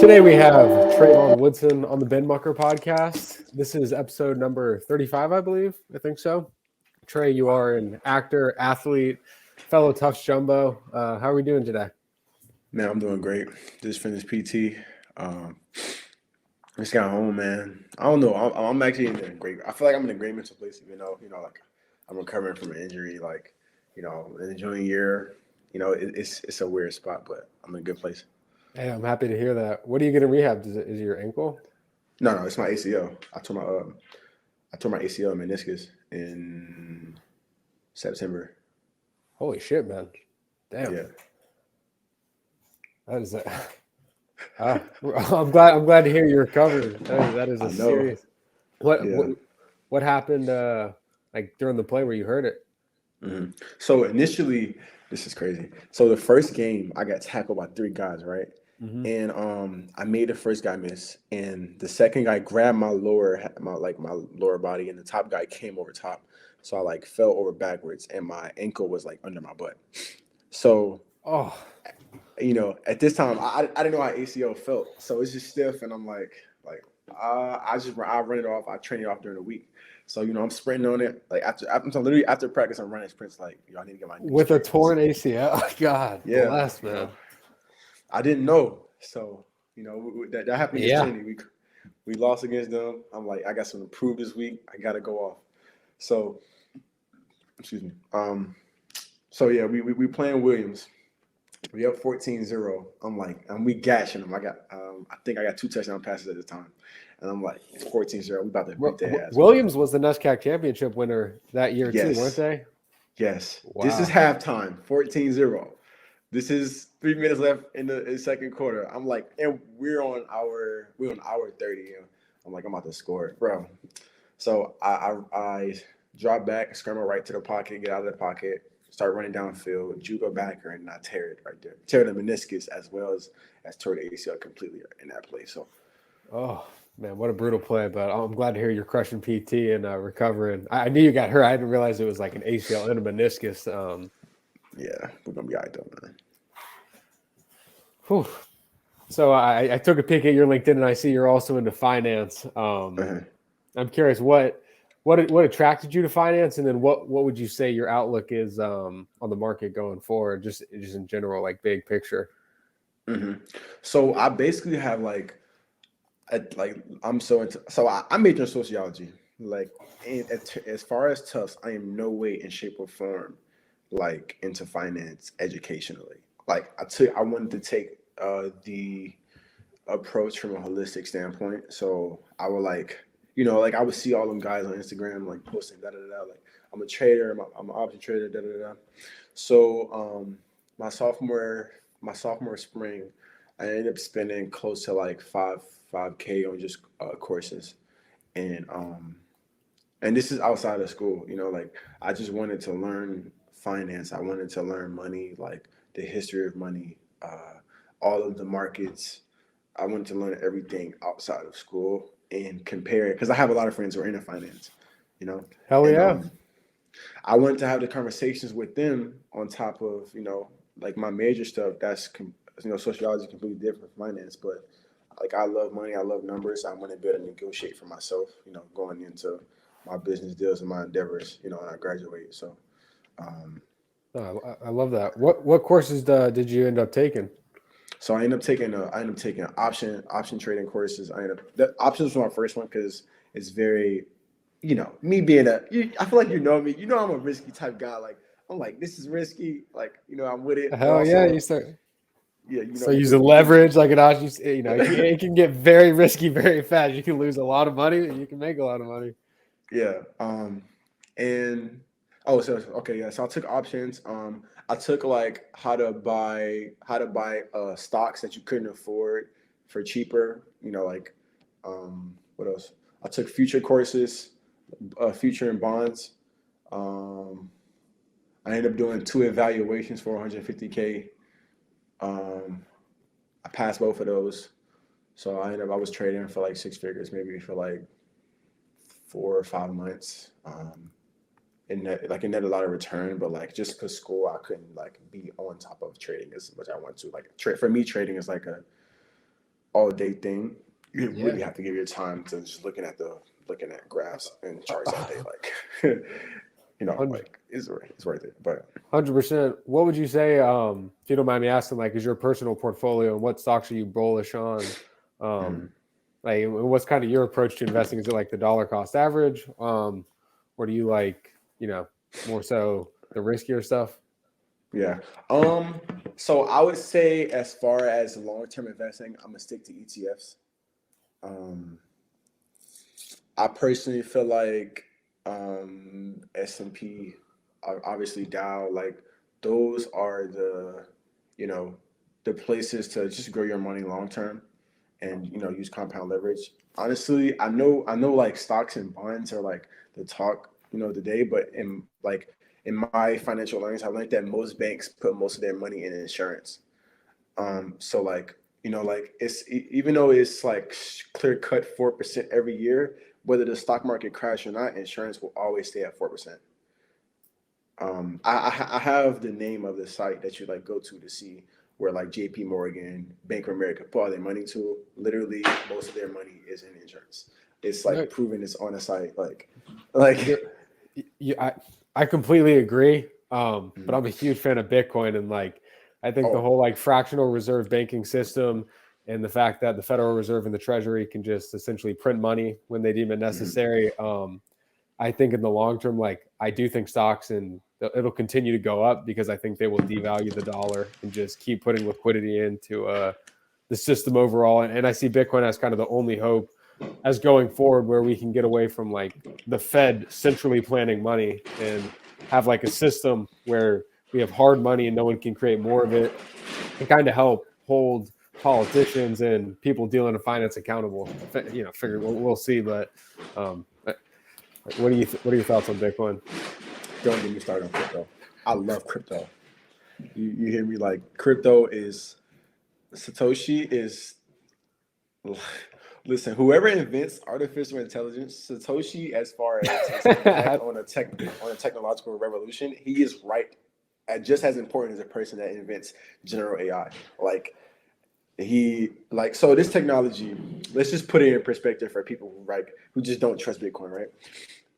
Today we have Trevon Woodson on the Binmucker podcast. This is episode number 35, I believe. I think so. Trey, you are an actor, athlete, fellow Tufts Jumbo. How are we doing today? Man, I'm doing great. Just finished PT. Um, just got home, man. I don't know. I'm actually in a great. I feel like I'm in a great mental place. Like I'm recovering from an injury. Like, in the junior year, it's a weird spot, but I'm in a good place. Hey, I'm happy to hear that. What are you getting rehabbed? Is it your ankle? No, it's my ACL. I tore my ACL and meniscus in September. Holy shit, man! Damn, Yeah. that is a. I'm glad to hear you're recovering. That is I a know. serious. What Yeah. what what happened? Like during the play where you hurt it? So initially, this is crazy. So the first game, I got tackled by three guys, right? Mm-hmm. And I made the first guy miss, and the second guy grabbed my lower body, and the top guy came over top. So I like fell over backwards, and my ankle was like under my butt. So Oh, at this time, I didn't know how ACL felt, so it's just stiff, and I'm I run it off. I train it off during the week. So I'm sprinting on it. Like so literally after practice, I'm running sprints. Like I need to get my knee with a straight. torn ACL. God Yeah, bless, man. I didn't know. So that happened against Yeah. Cheney. We lost against them. I'm like, I got something to prove this week. I got to go off. So, excuse me. So yeah, we playing Williams. We up 14-0. I'm like, and we gashing them. I think I got 2 touchdown passes at the time. And I'm like, it's 14-0. We about to beat their ass. Williams was the NESCAC championship winner that year too, Yes. weren't they? Yes. Wow. This is halftime, 14-0. This is 3 minutes left in the second quarter. I'm like, and we're on hour 30. And I'm like, I'm about to score it, bro. So I drop back, scramble right to the pocket, get out of the pocket, start running downfield, jugo backer, and I tear it right there. Tear the meniscus as well as tore the ACL completely in that play. So, Oh man, what a brutal play! But I'm glad to hear you're crushing PT and recovering. I knew you got hurt. I didn't realize it was like an ACL and a meniscus. yeah, we're gonna be all right though, man. Whew. So I took a peek at your LinkedIn and I see you're also into finance. I'm curious what attracted you to finance, and then what would you say your outlook is on the market going forward, just in general, like big picture. So I basically have I'm so into. So I majored in sociology. Like, as far as Tufts, I am no way in shape or form like into finance educationally. Like I wanted to take the approach from a holistic standpoint. So I would I would see all them guys on Instagram like posting da da da. Like I'm a trader, I'm an option trader, da da da. So my sophomore spring, I ended up spending close to like 5K on just courses, and this is outside of school. Like I just wanted to learn finance. I wanted to learn money, like the history of money, all of the markets. I wanted to learn everything outside of school and compare it because I have a lot of friends who are into finance. Hell And yeah. I wanted to have the conversations with them on top of like my major stuff. That's sociology is completely different from finance, but like I love money, I love numbers. I want to be able to negotiate for myself. Going into my business deals and my endeavors. When I graduate. So. I love that. What courses did you end up taking? So I ended up taking option trading courses. The options was my first one because it's very, me being I feel like me. I'm a risky type guy. Like I'm like this is risky. Like I'm with it. But Hell also, yeah, you start. Yeah, So using leverage like an option, it can get very risky very fast. You can lose a lot of money, and you can make a lot of money. Yeah. And so okay, yeah. So I took options. I took like how to buy stocks that you couldn't afford for cheaper. What else? I took future courses, future and bonds. I ended up doing 2 evaluations for 150K. I passed both of those. So I was trading for like 6 figures, maybe for like 4 or 5 months. And it net a lot of return, but like just because school, I couldn't like be on top of trading as much as I want to. Like for me, trading is like all day thing. You really have to give your time to just looking at graphs and charts all day. Like, like it's worth it. But 100%. What would you say, if you don't mind me asking, like, is your personal portfolio and what stocks are you bullish on? Like, what's kind of your approach to investing? Is it like the dollar cost average? Or do you like, more so the riskier stuff? Yeah. So I would say as far as long-term investing, I'm gonna stick to ETFs. I personally feel like S&P, obviously Dow, like those are the places to just grow your money long term and use compound leverage. Honestly, I know like stocks and bonds are like the talk today, but in my financial learnings, I learned that most banks put most of their money in insurance. So like it's even though it's like clear cut 4% every year, whether the stock market crash or not, insurance will always stay at 4%. I have the name of the site that you like go to see where like JP Morgan, Bank of America put all their money to. Literally, most of their money is in insurance. It's like proven it's on a site. I completely agree. But I'm a huge fan of Bitcoin, and like I think the whole like fractional reserve banking system and the fact that the Federal Reserve and the Treasury can just essentially print money when they deem it necessary. I think in the long term, like I do think stocks and it'll continue to go up because I think they will devalue the dollar and just keep putting liquidity into the system overall. And I see Bitcoin as kind of the only hope as going forward where we can get away from like the Fed centrally planning money and have like a system where we have hard money and no one can create more of it and kind of help hold politicians and people dealing in finance accountable. Figure we'll see. But what are your thoughts on Bitcoin? Don't get me started on crypto. I love crypto. You hear me? Like crypto is Satoshi is. Listen, whoever invents artificial intelligence, Satoshi, as far as his impact on a technological revolution, he is right, just as important as a person that invents general AI. So this technology, let's just put it in perspective for people who just don't trust Bitcoin, right?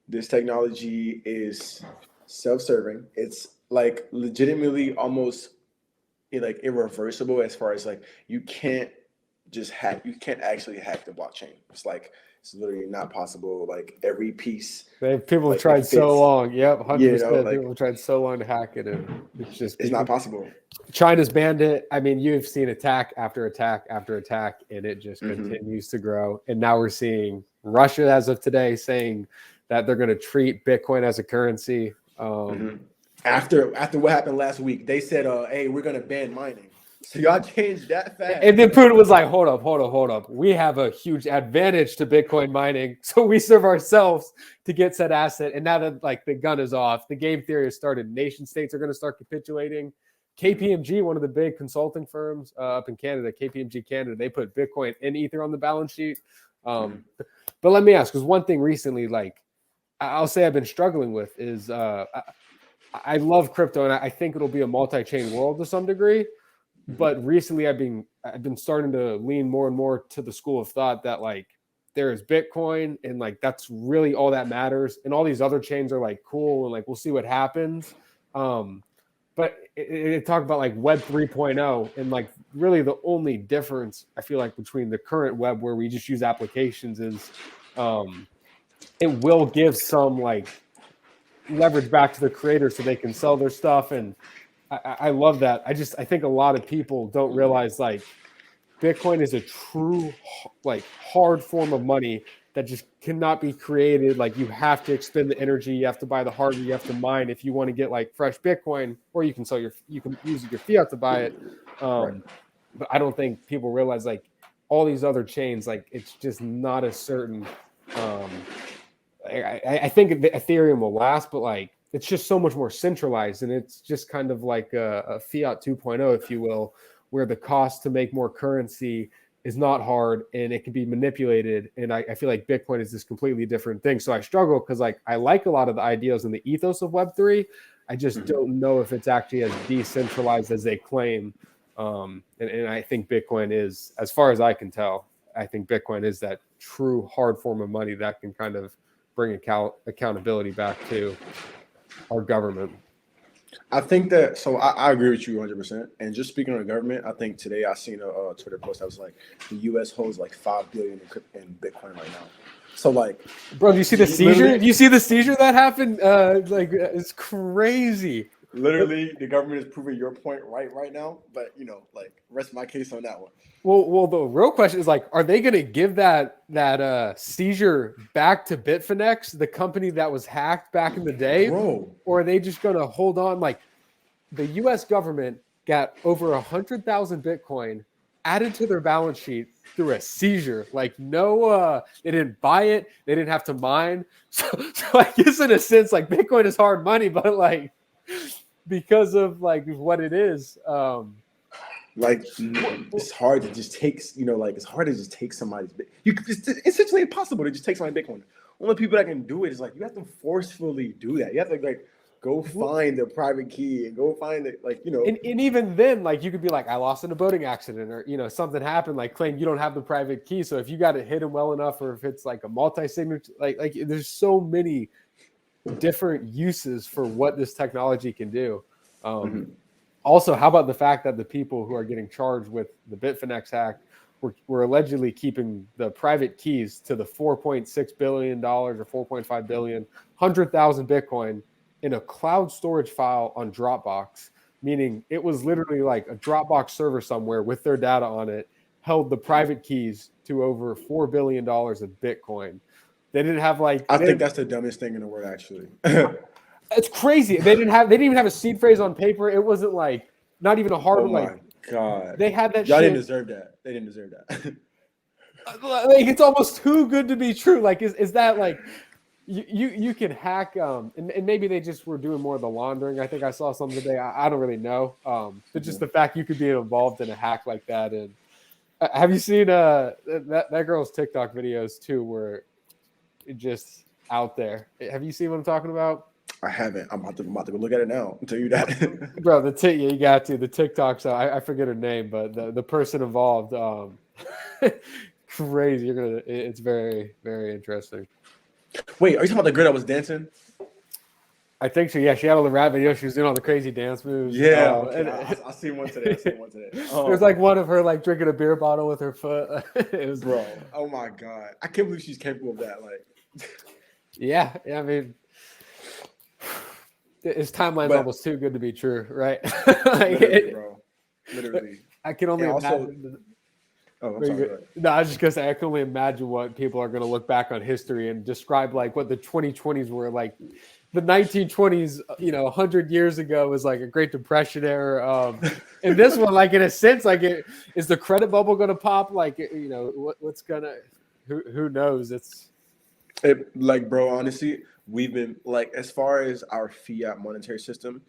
This technology is self-serving. It's like legitimately almost like irreversible as far as like you can't actually hack the blockchain. It's literally not possible. Like every piece. People have tried so long. Yep, 100%. People have tried so long to hack it, and it's not possible. China's banned it. I mean, you've seen attack after attack after attack, and it just continues to grow. And now we're seeing Russia, as of today, saying that they're going to treat Bitcoin as a currency. After what happened last week, they said, "Hey, we're going to ban mining." So y'all changed that fast. And then Putin was like, hold up. We have a huge advantage to Bitcoin mining. So we serve ourselves to get said asset. And now that like the gun is off, the game theory has started. Nation states are going to start capitulating. KPMG, one of the big consulting firms up in Canada, KPMG Canada, they put Bitcoin and Ether on the balance sheet. But let me ask, because one thing recently, like I'll say I've been struggling with is I love crypto and I think it'll be a multi-chain world to some degree. But recently I've been starting to lean more and more to the school of thought that like there is Bitcoin and like that's really all that matters. And all these other chains are like cool and like we'll see what happens. But it talked about like Web 3.0 and like really the only difference I feel like between the current web where we just use applications is it will give some like leverage back to the creators so they can sell their stuff. And I love that. I think a lot of people don't realize like Bitcoin is a true like hard form of money that just cannot be created. Like you have to expend the energy, you have to buy the hardware, you have to mine if you want to get like fresh Bitcoin, or you can use your fiat to buy it. But I don't think people realize like all these other chains, like it's just not as certain. I think Ethereum will last, but like it's just so much more centralized, and it's just kind of like a fiat 2.0, if you will, where the cost to make more currency is not hard and it can be manipulated. And I feel like Bitcoin is this completely different thing. So I struggle because like I like a lot of the ideas and the ethos of Web3. I just don't know if it's actually as decentralized as they claim. And I think Bitcoin is, as far as I can tell, I think Bitcoin is that true hard form of money that can kind of bring accountability back to our government. I think that, so I agree with you 100%. And just speaking of the government, I think today I seen a Twitter post that was like the U.S. holds like 5 billion in Bitcoin right now. So like, bro, do you see the seizure? Do you see the seizure that happened? Like, it's crazy. Literally, the government is proving your point right now. But like, rest my case on that one. Well, the real question is like, are they going to give that seizure back to Bitfinex, the company that was hacked back in the day, bro? Or are they just going to hold on? Like, the U.S. government got over 100,000 Bitcoin added to their balance sheet through a seizure. Like, no, they didn't buy it, they didn't have to mine. So I guess in a sense, like, Bitcoin is hard money, but like, because of like what it is. Like, it's hard to just take, like, it's hard to just take somebody's it's essentially impossible to just take somebody's Bitcoin. Only people that can do it is like, you have to forcefully do that. You have to like go find the private key and go find it, like, And even then, like, you could be like, I lost in a boating accident, or something happened, like, claim you don't have the private key. So if you got it hidden well enough, or if it's like a multi-signature, like there's so many different uses for what this technology can do. Also, how about the fact that the people who are getting charged with the Bitfinex hack were allegedly keeping the private keys to the $4.6 billion or $4.5 billion, 100,000 Bitcoin in a cloud storage file on Dropbox, meaning it was literally like a Dropbox server somewhere with their data on it, held the private keys to over $4 billion of Bitcoin. They didn't have like... I think that's the dumbest thing in the world, actually. It's crazy. They didn't even have a seed phrase on paper. It wasn't like, not even a hard Oh my like, God. They had that Y'all shit. didn't deserve that. They didn't deserve that. Like, it's almost too good to be true. Like, is that like, you can hack, and maybe they just were doing more of the laundering. I think I saw something today. I don't really know. But just the fact you could be involved in a hack like that. And have you seen that girl's TikTok videos too, where it just out there? Have you seen what I'm talking about? I haven't. I'm about to go look at it now. I'll tell you that. Bro, you got to. The TikTok, so I forget her name, but the person involved, crazy. It's very, very interesting. Wait, are you talking about the girl that was dancing? I think so. Yeah, she had all the rap videos. She was doing all the crazy dance moves. Yeah, okay. I seen one today. There's like one of her like drinking a beer bottle with her foot. It was, bro. Oh my God, I can't believe she's capable of that. Like, yeah. I mean, his timeline's almost too good to be true, right? Like, literally, bro. Literally. I can only imagine. Oh, I'm sorry. No, I was just gonna say I can only imagine what people are gonna look back on history and describe like what the 2020s were like. The 1920s, 100 years ago was like a Great Depression era. And this one, like in a sense, like is the credit bubble gonna pop? Like what's gonna? Who knows? Like, bro. Honestly, we've been like, as far as our fiat monetary system,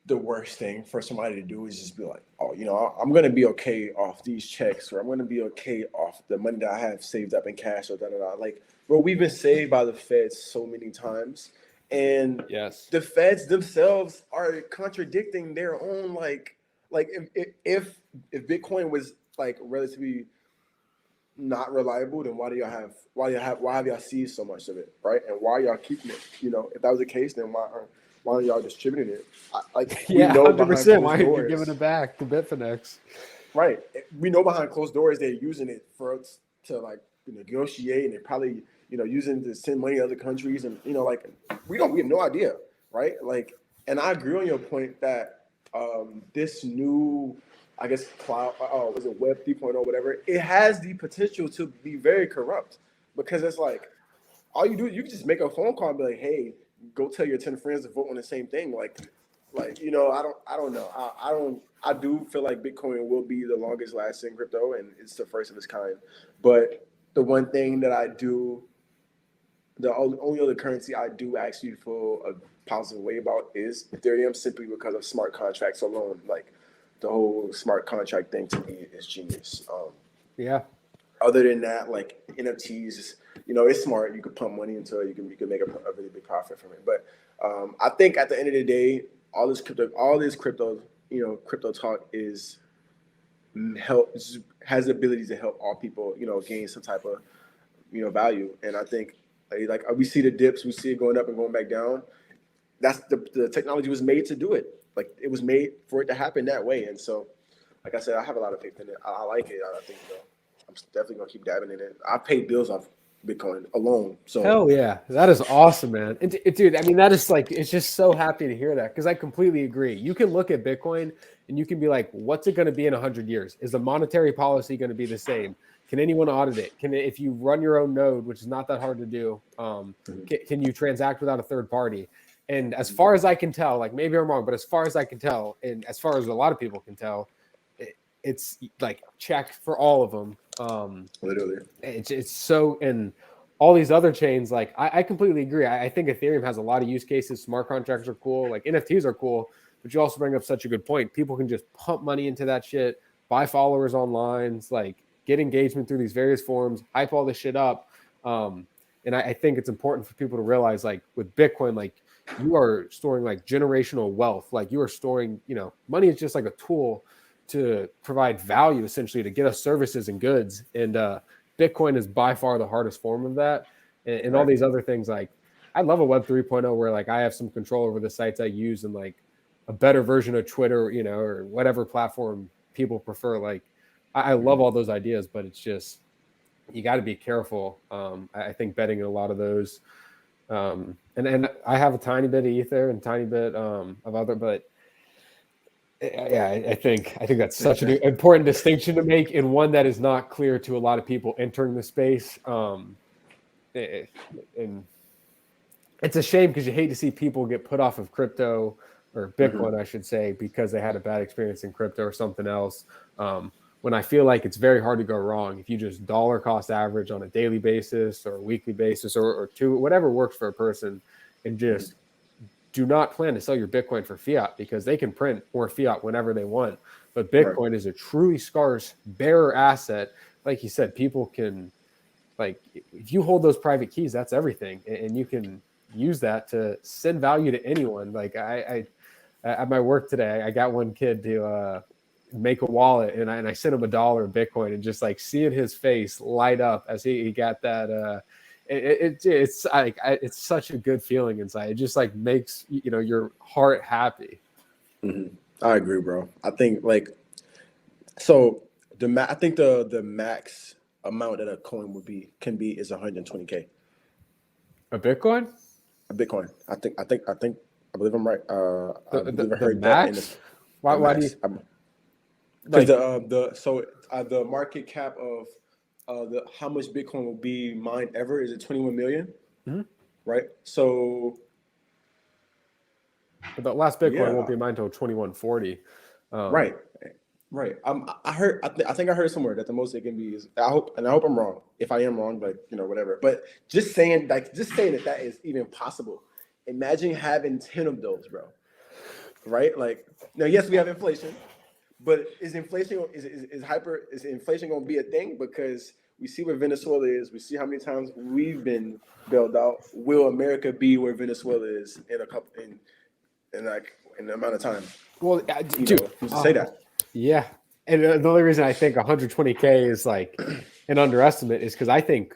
the worst thing for somebody to do is just be like, oh, I'm going to be okay off these checks, or I'm going to be okay off the money that I have saved up in cash, or da-da-da. Like, bro, we've been saved by the feds so many times. And yes, the feds themselves are contradicting their own, like if Bitcoin was like relatively not reliable, then why have y'all seized so much of it, right? And why y'all keeping it? If that was the case, then why are y'all distributing it? We know 100%. Why are you giving it back to Bitfinex? Right. We know behind closed doors they're using it to like negotiate, and they're probably using to send money to other countries, and like we have no idea, right? Like, and I agree on your point that this new, I guess, cloud, was it Web 3.0, whatever, it has the potential to be very corrupt, because it's like, all you can just make a phone call and be like, hey, go tell your 10 friends to vote on the same thing. Like, I don't know. I do feel like Bitcoin will be the longest lasting crypto, and it's the first of its kind. But the one thing that the only other currency I do actually feel a positive way about is Ethereum, simply because of smart contracts alone. Like, the whole smart contract thing to me is genius. Yeah. Other than that, like NFTs, it's smart. You could pump money into it. You can make a really big profit from it. But I think at the end of the day, all this crypto crypto talk has the ability to help all people, gain some type of, value. And I think like we see the dips, we see it going up and going back down. That's the technology was made to do it. Like it was made for it to happen that way. And so, like I said, I have a lot of faith in it. I like it. I think I'm definitely gonna keep dabbing in it. I paid bills off Bitcoin alone. So hell yeah, that is awesome, man. Dude, I mean, that is like, it's just so happy to hear that, because I completely agree. You can look at Bitcoin and you can be like, what's it going to be in 100 years? Is the monetary policy going to be the same? Can anyone audit it? If you run your own node, which is not that hard to do, can you transact without a third party? And as far as I can tell, like maybe I'm wrong, but as far as I can tell, and as far as a lot of people can tell, it's like checked for all of them. Literally, it's so, and all these other chains, like I completely agree. I think Ethereum has a lot of use cases. Smart contracts are cool. Like NFTs are cool, but you also bring up such a good point. People can just pump money into that shit, buy followers online, like get engagement through these various forums, hype all this shit up. And I think it's important for people to realize, like with Bitcoin, like you are storing like generational wealth. Like you are storing, money is just like a tool to provide value, essentially, to get us services and goods. And Bitcoin is by far the hardest form of that. And all these other things, like I love a Web 3.0 where like I have some control over the sites I use and like a better version of Twitter, or whatever platform people prefer. Like I love all those ideas, but it's just, you got to be careful. I think betting in a lot of those. And I have a tiny bit of Ether and tiny bit of other, but yeah, I think that's such an important distinction to make, and one that is not clear to a lot of people entering the space. And it's a shame, because you hate to see people get put off of crypto or Bitcoin, I should say, because they had a bad experience in crypto or something else. When I feel like it's very hard to go wrong if you just dollar cost average on a daily basis or a weekly basis or two, whatever works for a person, and just do not plan to sell your Bitcoin for fiat, because they can print more fiat whenever they want. But Bitcoin is a truly scarce, bearer asset. Like you said, people can, like, if you hold those private keys, that's everything. And you can use that to send value to anyone. Like I at my work today, I got one kid to make a wallet, and I sent him $1 of Bitcoin, and just like seeing his face light up as he got that, it's like it's such a good feeling inside. It just like makes your heart happy. I agree, bro. I think like so I think the max amount that a coin can be is 120K. A Bitcoin? A Bitcoin. I believe I'm right. I believe I heard max? that. Why max. do you? Because the market cap of how much Bitcoin will be mined ever is it 21 million, right? So, but the last Bitcoin won't be mined until 2140. Right. I think I heard somewhere that the most it can be is, I hope I'm wrong. If I am wrong, like whatever. But just saying that is even possible. Imagine having 10 of those, bro. Right? Like now, yes, we have inflation. But is inflation going to be a thing? Because we see where Venezuela is. We see how many times we've been bailed out. Will America be where Venezuela is in an amount of time? Well, dude, say that. Yeah, and the only reason I think 120K is like an underestimate is because I think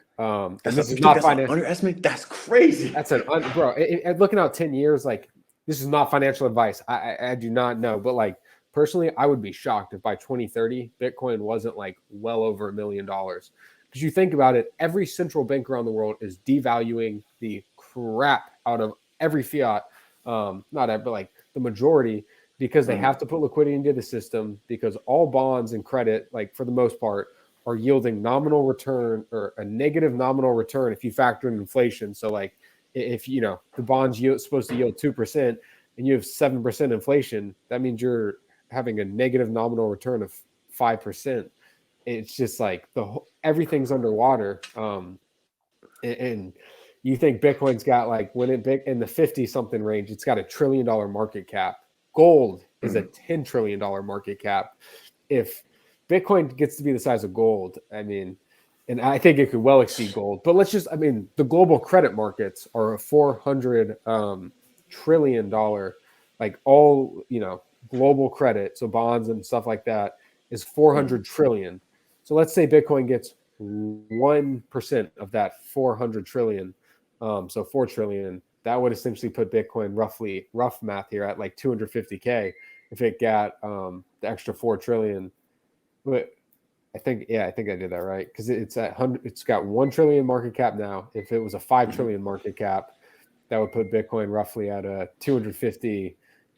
this is not financial. Underestimate? That's crazy. That's bro. Looking out 10 years, like this is not financial advice. I do not know, but like. Personally, I would be shocked if by 2030, Bitcoin wasn't like well over $1 million. Because you think about it, every central bank around the world is devaluing the crap out of every fiat, not every, but like the majority, because they have to put liquidity into the system, because all bonds and credit, like for the most part, are yielding nominal return or a negative nominal return if you factor in inflation. So like if, the bond's supposed to yield 2% and you have 7% inflation, that means you're having a negative nominal return of 5%. It's just like everything's underwater. And you think Bitcoin's got like in the 50 something range, it's got $1 trillion market cap. Gold is a $10 trillion market cap. If Bitcoin gets to be the size of gold, I mean, and I think it could well exceed gold, but the global credit markets are a $400 trillion, like all, global credit, so bonds and stuff like that, is 400 trillion. So let's say Bitcoin gets 1% of that 400 trillion, so 4 trillion. That would essentially put Bitcoin roughly, rough math here, at like 250K if it got the extra 4 trillion. But I think I did that right, because it's got 1 trillion market cap now. If it was a 5 trillion market cap, that would put Bitcoin roughly at a 250K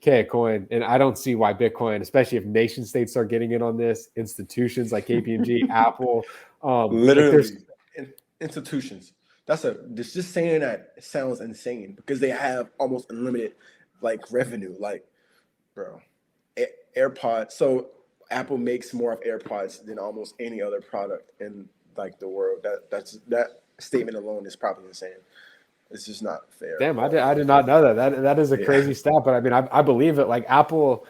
a coin. And I don't see why Bitcoin, especially if nation states start getting in on this, institutions like KPMG, Apple, literally institutions. Just saying that sounds insane, because they have almost unlimited like revenue. Like, bro, AirPods. So Apple makes more of AirPods than almost any other product in like the world. That statement alone is probably insane. It's just not fair. Damn, I did not know that. That is a crazy stat, but I mean, I believe it. Like Apple,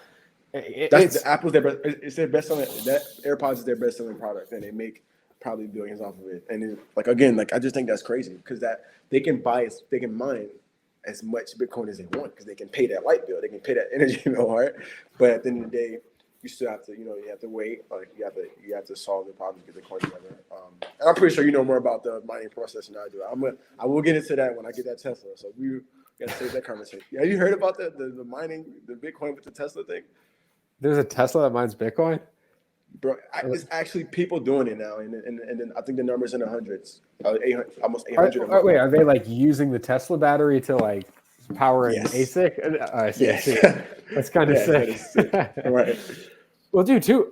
Apple's it's their best selling. That AirPods is their best selling product, and they make probably billions off of it. And I just think that's crazy, because that they can mine as much Bitcoin as they want, because they can pay that light bill, they can pay that energy bill, right? But at the end of the day, you still have to, you have to wait. Like you have to solve the problem, get the coin together. And I'm pretty sure you know more about the mining process than I do. I will get into that when I get that Tesla. So we gotta save that conversation. Have you heard about the mining, the Bitcoin with the Tesla thing? There's a Tesla that mines Bitcoin? Bro, it's actually people doing it now, and then I think the number's in the hundreds, 800, almost 800. Wait, are they like using the Tesla battery to like power an ASIC? I see. That's kind of sick. Right. Well, dude, too.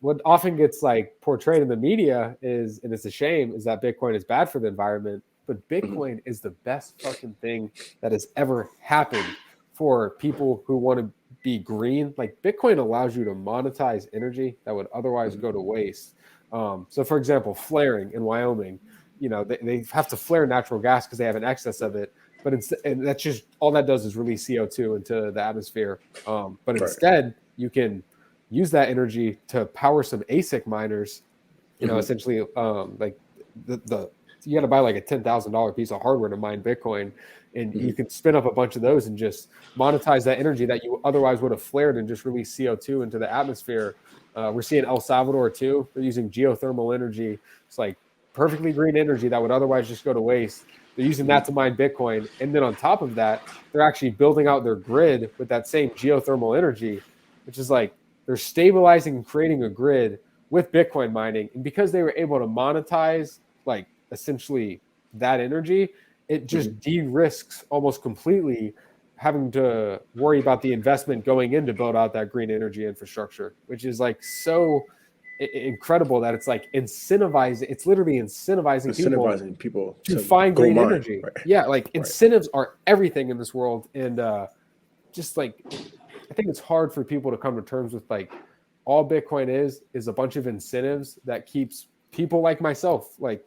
What often gets like portrayed in the media is, and it's a shame, is that Bitcoin is bad for the environment. But Bitcoin is the best fucking thing that has ever happened for people who want to be green. Like Bitcoin allows you to monetize energy that would otherwise go to waste. So, for example, flaring in Wyoming, they have to flare natural gas because they have an excess of it. And that's just all that does is release CO2 into the atmosphere. But instead, you can use that energy to power some ASIC miners. Essentially, like you got to buy like a $10,000 piece of hardware to mine Bitcoin, and you can spin up a bunch of those and just monetize that energy that you otherwise would have flared and just release CO2 into the atmosphere. We're seeing El Salvador too. They're using geothermal energy. It's like perfectly green energy that would otherwise just go to waste. They're using that to mine Bitcoin. And then on top of that, they're actually building out their grid with that same geothermal energy, which is like they're stabilizing and creating a grid with Bitcoin mining. And because they were able to monetize like essentially that energy, it just de-risks almost completely having to worry about the investment going in to build out that green energy infrastructure, which is like so incredible that it's like incentivizing. It's literally incentivizing people to find green energy. Right. Yeah, like incentives are everything in this world, and just like I think it's hard for people to come to terms with like all Bitcoin is a bunch of incentives that keeps people like myself, like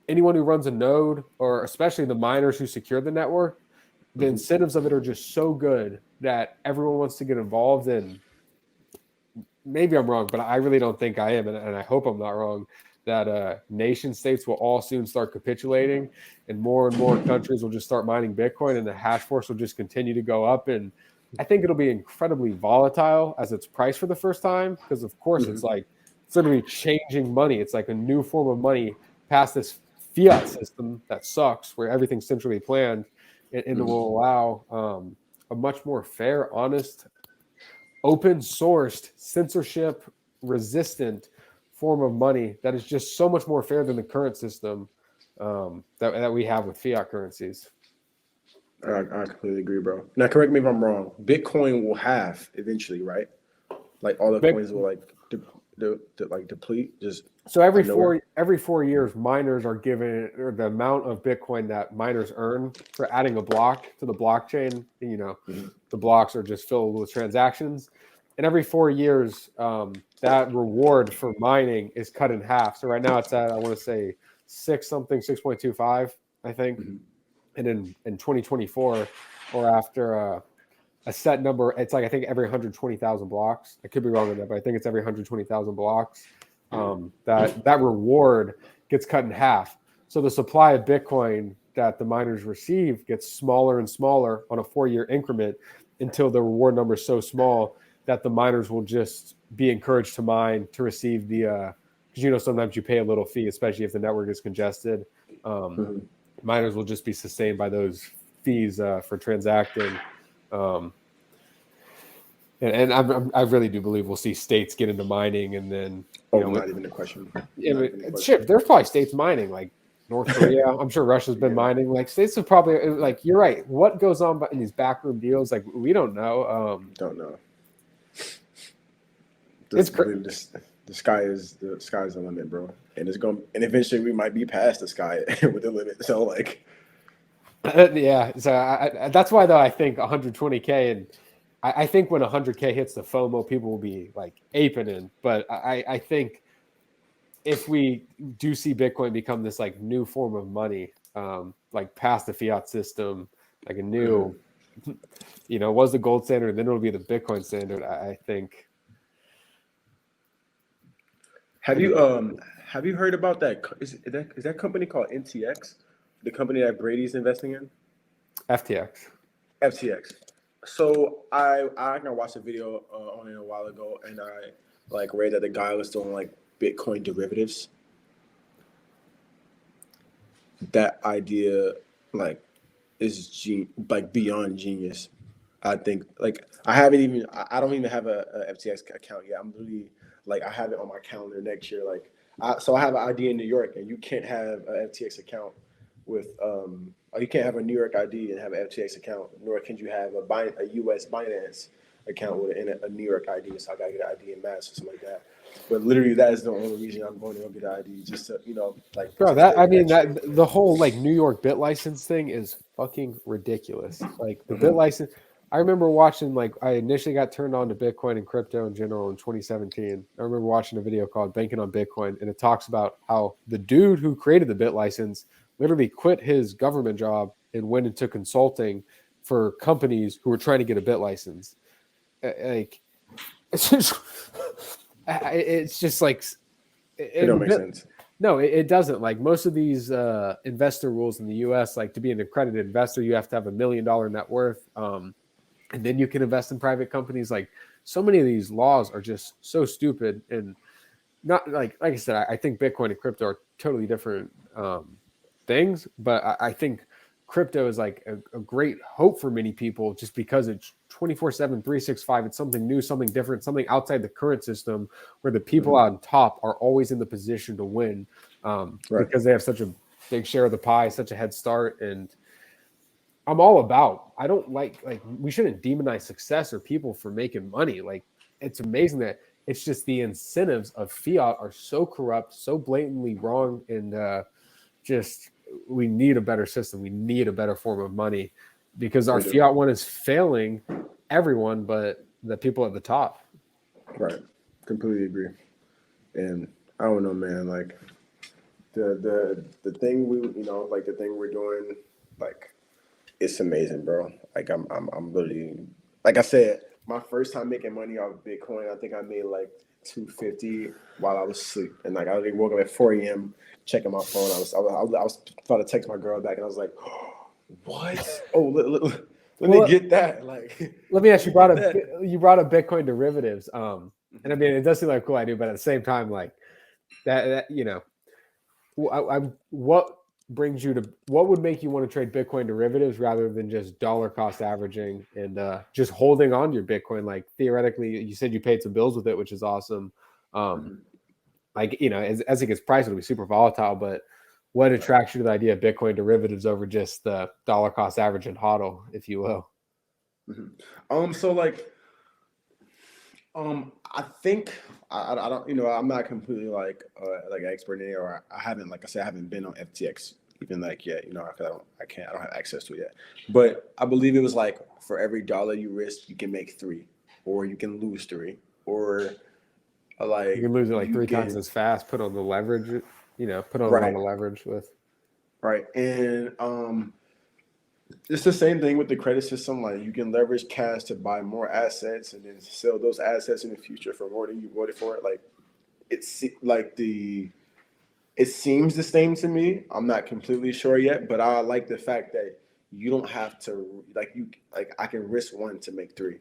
anyone who runs a node, or especially the miners who secure the network. The incentives of it are just so good that everyone wants to get involved in. Maybe I'm wrong, but I really don't think I am, and I hope I'm not wrong, that nation states will all soon start capitulating, and more countries will just start mining Bitcoin, and the hash force will just continue to go up. And I think it'll be incredibly volatile as it's priced for the first time, because of course it's literally changing money. It's like a new form of money past this fiat system that sucks, where everything's centrally planned, and it will allow a much more fair, honest, open-sourced, censorship-resistant form of money that is just so much more fair than the current system that we have with fiat currencies. I completely agree, bro. Now, correct me if I'm wrong. Bitcoin will halve eventually, right? Like all the coins will deplete. Just so every 4 years, miners are given, or the amount of Bitcoin that miners earn for adding a block to the blockchain. The blocks are just filled with transactions, and every 4 years, that reward for mining is cut in half. So right now it's at, I want to say 6.25, I think. And in 2024, or after a set number, it's like I think every 120,000 blocks. I could be wrong on that, but I think it's every 120,000 blocks. That reward gets cut in half. So the supply of Bitcoin that the miners receive gets smaller and smaller on a 4-year increment until the reward number is so small that the miners will just be encouraged to mine to receive the because sometimes you pay a little fee, especially if the network is congested. Miners will just be sustained by those fees for transacting. And I really do believe we'll see states get into mining, and then not even a question. Shit, there's probably states mining like North Korea. I'm sure Russia's been mining. Like states have probably like you're right. What goes on in these backroom deals? Like we don't know. Don't know. It's the sky is the limit, bro. And and eventually we might be past the sky with the limit. So like, yeah. So that's why though I think 120K, and I think when 100K hits the FOMO, people will be like aping in. But I think if we do see Bitcoin become this like new form of money, like past the fiat system, like a new, was the gold standard, and then it'll be the Bitcoin standard. I think. Have you heard about that? Is that company called NTX, the company that Brady's investing in? FTX. So I watched a video on it a while ago, and I like read that the guy was doing like Bitcoin derivatives. That idea like is beyond genius. I think like I don't even have a FTX account yet. I'm really like I have it on my calendar next year. Like I have an ID in New York, and you can't have an FTX account with you can't have a New York ID and have an FTX account, nor can you have a US Binance account with a New York ID. So I gotta get an ID in Mass or something like that. But literally, that is the only reason I'm going to go get an ID, just to like. Bro, that the whole like New York bit license thing is fucking ridiculous. Like the bit license. I remember watching, like, I initially got turned on to Bitcoin and crypto in general in 2017. I remember watching a video called Banking on Bitcoin, and it talks about how the dude who created the bit license literally quit his government job and went into consulting for companies who were trying to get a bit license. Like, it's just like it don't make sense. No, it doesn't. Like most of these investor rules in the U.S., like to be an accredited investor, you have to have $1 million net worth. And then you can invest in private companies. Like so many of these laws are just so stupid, and not like I said, I think Bitcoin and crypto are totally different things, but I think crypto is like a great hope for many people just because it's 24/7, 365. It's something new, something different, something outside the current system where the people on top are always in the position to win because they have such a big share of the pie, such a head start. And I'm all about, I don't like we shouldn't demonize success or people for making money. Like it's amazing that it's just the incentives of fiat are so corrupt, so blatantly wrong. And just, we need a better system. We need a better form of money because our fiat one is failing everyone, but the people at the top. Right. Completely agree. And I don't know, man, like the thing like the thing we're doing, like, it's amazing, bro. Like I'm really, like I said, my first time making money off Bitcoin, I think I made like $250 while I was asleep, and like I literally woke up at 4 a.m. checking my phone. I was trying to text my girl back, and I was like, "What? Oh, let me get that." Like, let me ask you. You brought up Bitcoin derivatives, and I mean it does seem like a cool idea, but at the same time, like that what brings you to, what would make you want to trade Bitcoin derivatives rather than just dollar cost averaging and just holding on to your Bitcoin? Like theoretically, you said you paid some bills with it, which is awesome. Like, as it gets priced, it'll be super volatile, but what attracts you to the idea of Bitcoin derivatives over just the dollar cost average and HODL, if you will? So like, I think I don't, I'm not completely like an expert in it, or I haven't, like I said, I haven't been on FTX even like yet, I don't have access to it yet. But I believe it was like for every dollar you risk, you can make 3, or you can lose 3, or like you can lose it like 3 times as fast. Put on the leverage, put on a lot of leverage with. Right, and it's the same thing with the credit system. Like you can leverage cash to buy more assets and then sell those assets in the future for more than you voted for it. Like it seems the same to me. I'm not completely sure yet, but I like the fact that you don't have to I can risk 1 to make 3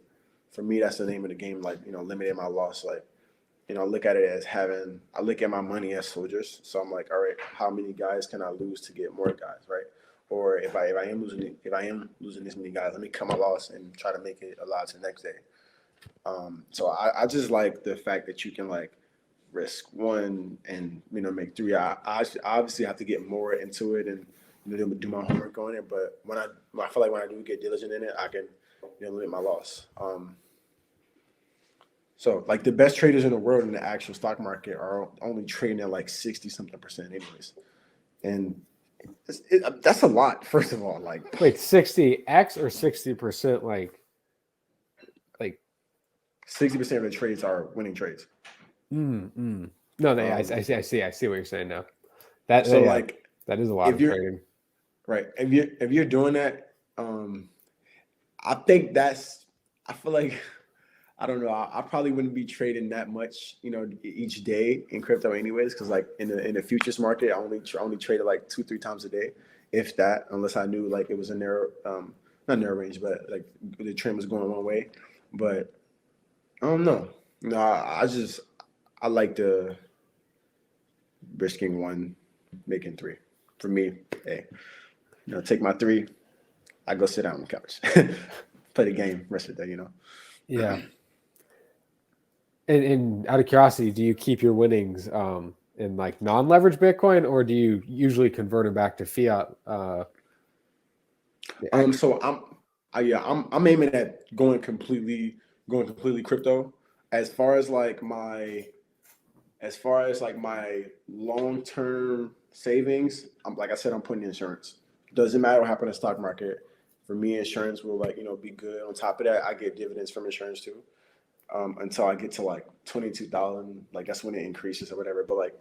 for me, that's the name of the game. Like, limiting my loss. Like, I look at it as I look at my money as soldiers. So I'm like, all right, how many guys can I lose to get more guys, right? Or if I am losing this many guys, let me cut my loss and try to make it a lot to the next day. So I just like the fact that you can like risk one and make three. I obviously have to get more into it and do my homework on it. But I feel like when I do get diligent in it, I can limit my loss. So like the best traders in the world in the actual stock market are only trading at like 60-something% anyways, and that's a lot. First of all, like wait, 60x or 60% like 60% of the trades are winning trades. No, I see what you're saying now. That is a lot of trading. Right. If you're doing that, I think I feel like, I don't know, I probably wouldn't be trading that much, each day in crypto anyways, because like in the futures market, I only traded like 2-3 times a day, if that, unless I knew like it was a narrow, not narrow range, but like the trend was going one way. But I don't know. No, I like the risking one, making three. For me, hey, take my three, I go sit down on the couch, play the game rest of the day, Yeah. And out of curiosity, do you keep your winnings in like non-leveraged Bitcoin, or do you usually convert them back to fiat? So I'm aiming at going completely crypto. As far as my long-term savings, like I said, I'm putting in insurance. Doesn't matter what happens in the stock market. For me, insurance will be good. On top of that, I get dividends from insurance too. Until I get to like 22,000, like that's when it increases or whatever. But like,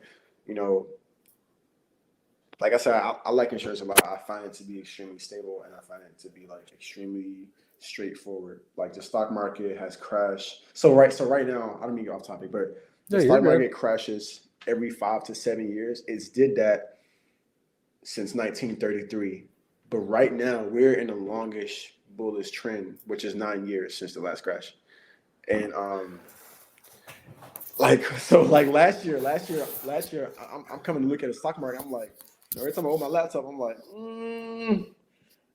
like I said, I like insurance a lot. I find it to be extremely stable, and I find it to be like extremely straightforward. Like the stock market has crashed. So right now, I don't mean to get off topic, but the stock market crashes every 5 to 7 years. It's did that since 1933. But right now, we're in the longest bullish trend, which is 9 years since the last crash. And last year, I'm coming to look at the stock market. I'm like, every time I open my laptop, I'm like,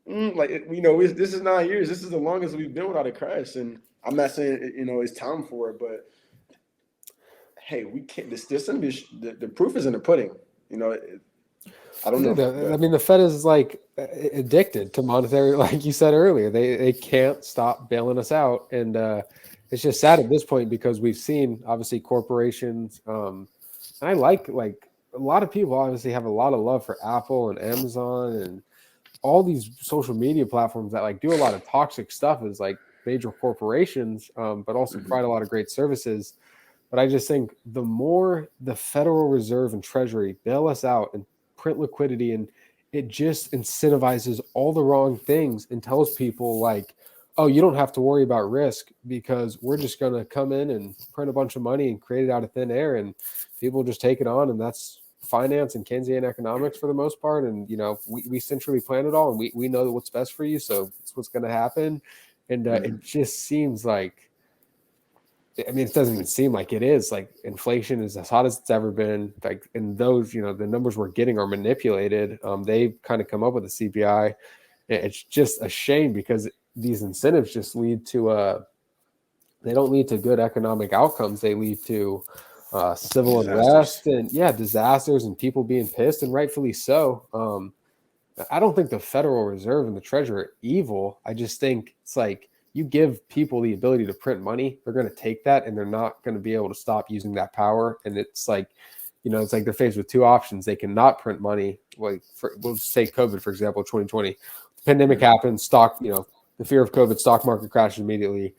this is 9 years. This is the longest we've been without a crash. And I'm not saying it's time for it, but hey, we can't. The proof is in the pudding. I don't know. I mean, the Fed is like addicted to monetary, like you said earlier. They can't stop bailing us out, and it's just sad at this point because we've seen obviously corporations. And I like a lot of people obviously have a lot of love for Apple and Amazon and all these social media platforms that like do a lot of toxic stuff as like major corporations, but also provide a lot of great services. But I just think the more the Federal Reserve and Treasury bail us out and print liquidity, and it just incentivizes all the wrong things and tells people like, oh, you don't have to worry about risk because we're just going to come in and print a bunch of money and create it out of thin air, and people just take it on. And that's finance and Keynesian economics for the most part. And, we centrally plan it all, and we know what's best for you. So it's what's going to happen. And it just seems like, I mean, it doesn't even seem like it is. Like inflation is as hot as it's ever been. Like, and those, the numbers we're getting are manipulated. They kind of come up with a CPI. It's just a shame because these incentives just lead to they don't lead to good economic outcomes. They lead to civil unrest and disasters and people being pissed, and rightfully so. I don't think the Federal Reserve and the Treasury are evil. I just think it's like you give people the ability to print money, they're going to take that and they're not going to be able to stop using that power. And it's like, it's like they're faced with two options. They cannot print money. Like we'll say COVID, for example, 2020, the pandemic happens, the fear of COVID, stock market crashes immediately.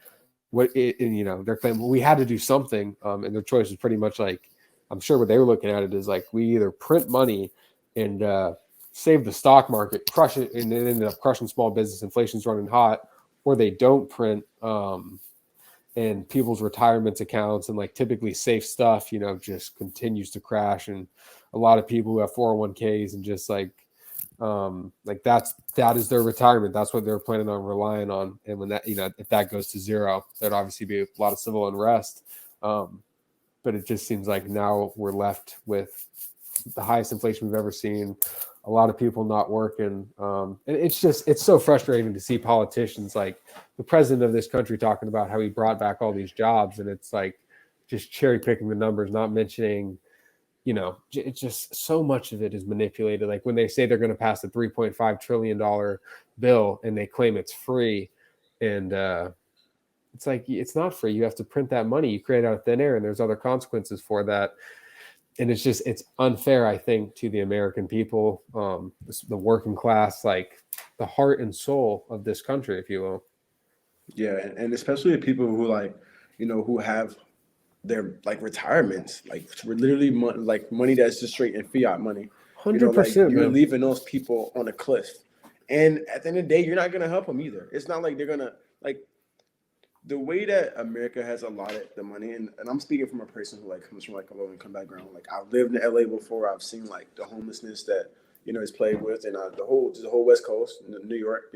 They're claiming, well, we had to do something. And their choice is pretty much like, I'm sure what they were looking at it is like, we either print money and save the stock market, crush it, and it ended up crushing small business. Inflation's running hot, or they don't print, and people's retirement accounts and like typically safe stuff, just continues to crash. And a lot of people who have 401ks and just like Like that is their retirement. That's what they're planning on relying on. And when that, if that goes to zero, there'd obviously be a lot of civil unrest. But it just seems like now we're left with the highest inflation we've ever seen. A lot of people not working. And it's so frustrating to see politicians like the president of this country talking about how he brought back all these jobs. And it's like just cherry picking the numbers, not mentioning, it's just so much of it is manipulated. Like when they say they're going to pass a $3.5 trillion bill and they claim it's free. And it's like, it's not free. You have to print that money. You create out of thin air and there's other consequences for that. And it's unfair, I think, to the American people, the working class, like the heart and soul of this country, if you will. Yeah, and especially the people who who have their like retirements, like literally money that's just straight in fiat money. 100%. You're leaving those people on a cliff, and at the end of the day, you're not gonna help them either. It's not like they're gonna like the way that America has allotted the money, and I'm speaking from a person who comes from a low income background. Like I've lived in LA before. I've seen like the homelessness that is played with, and the whole West Coast, New York.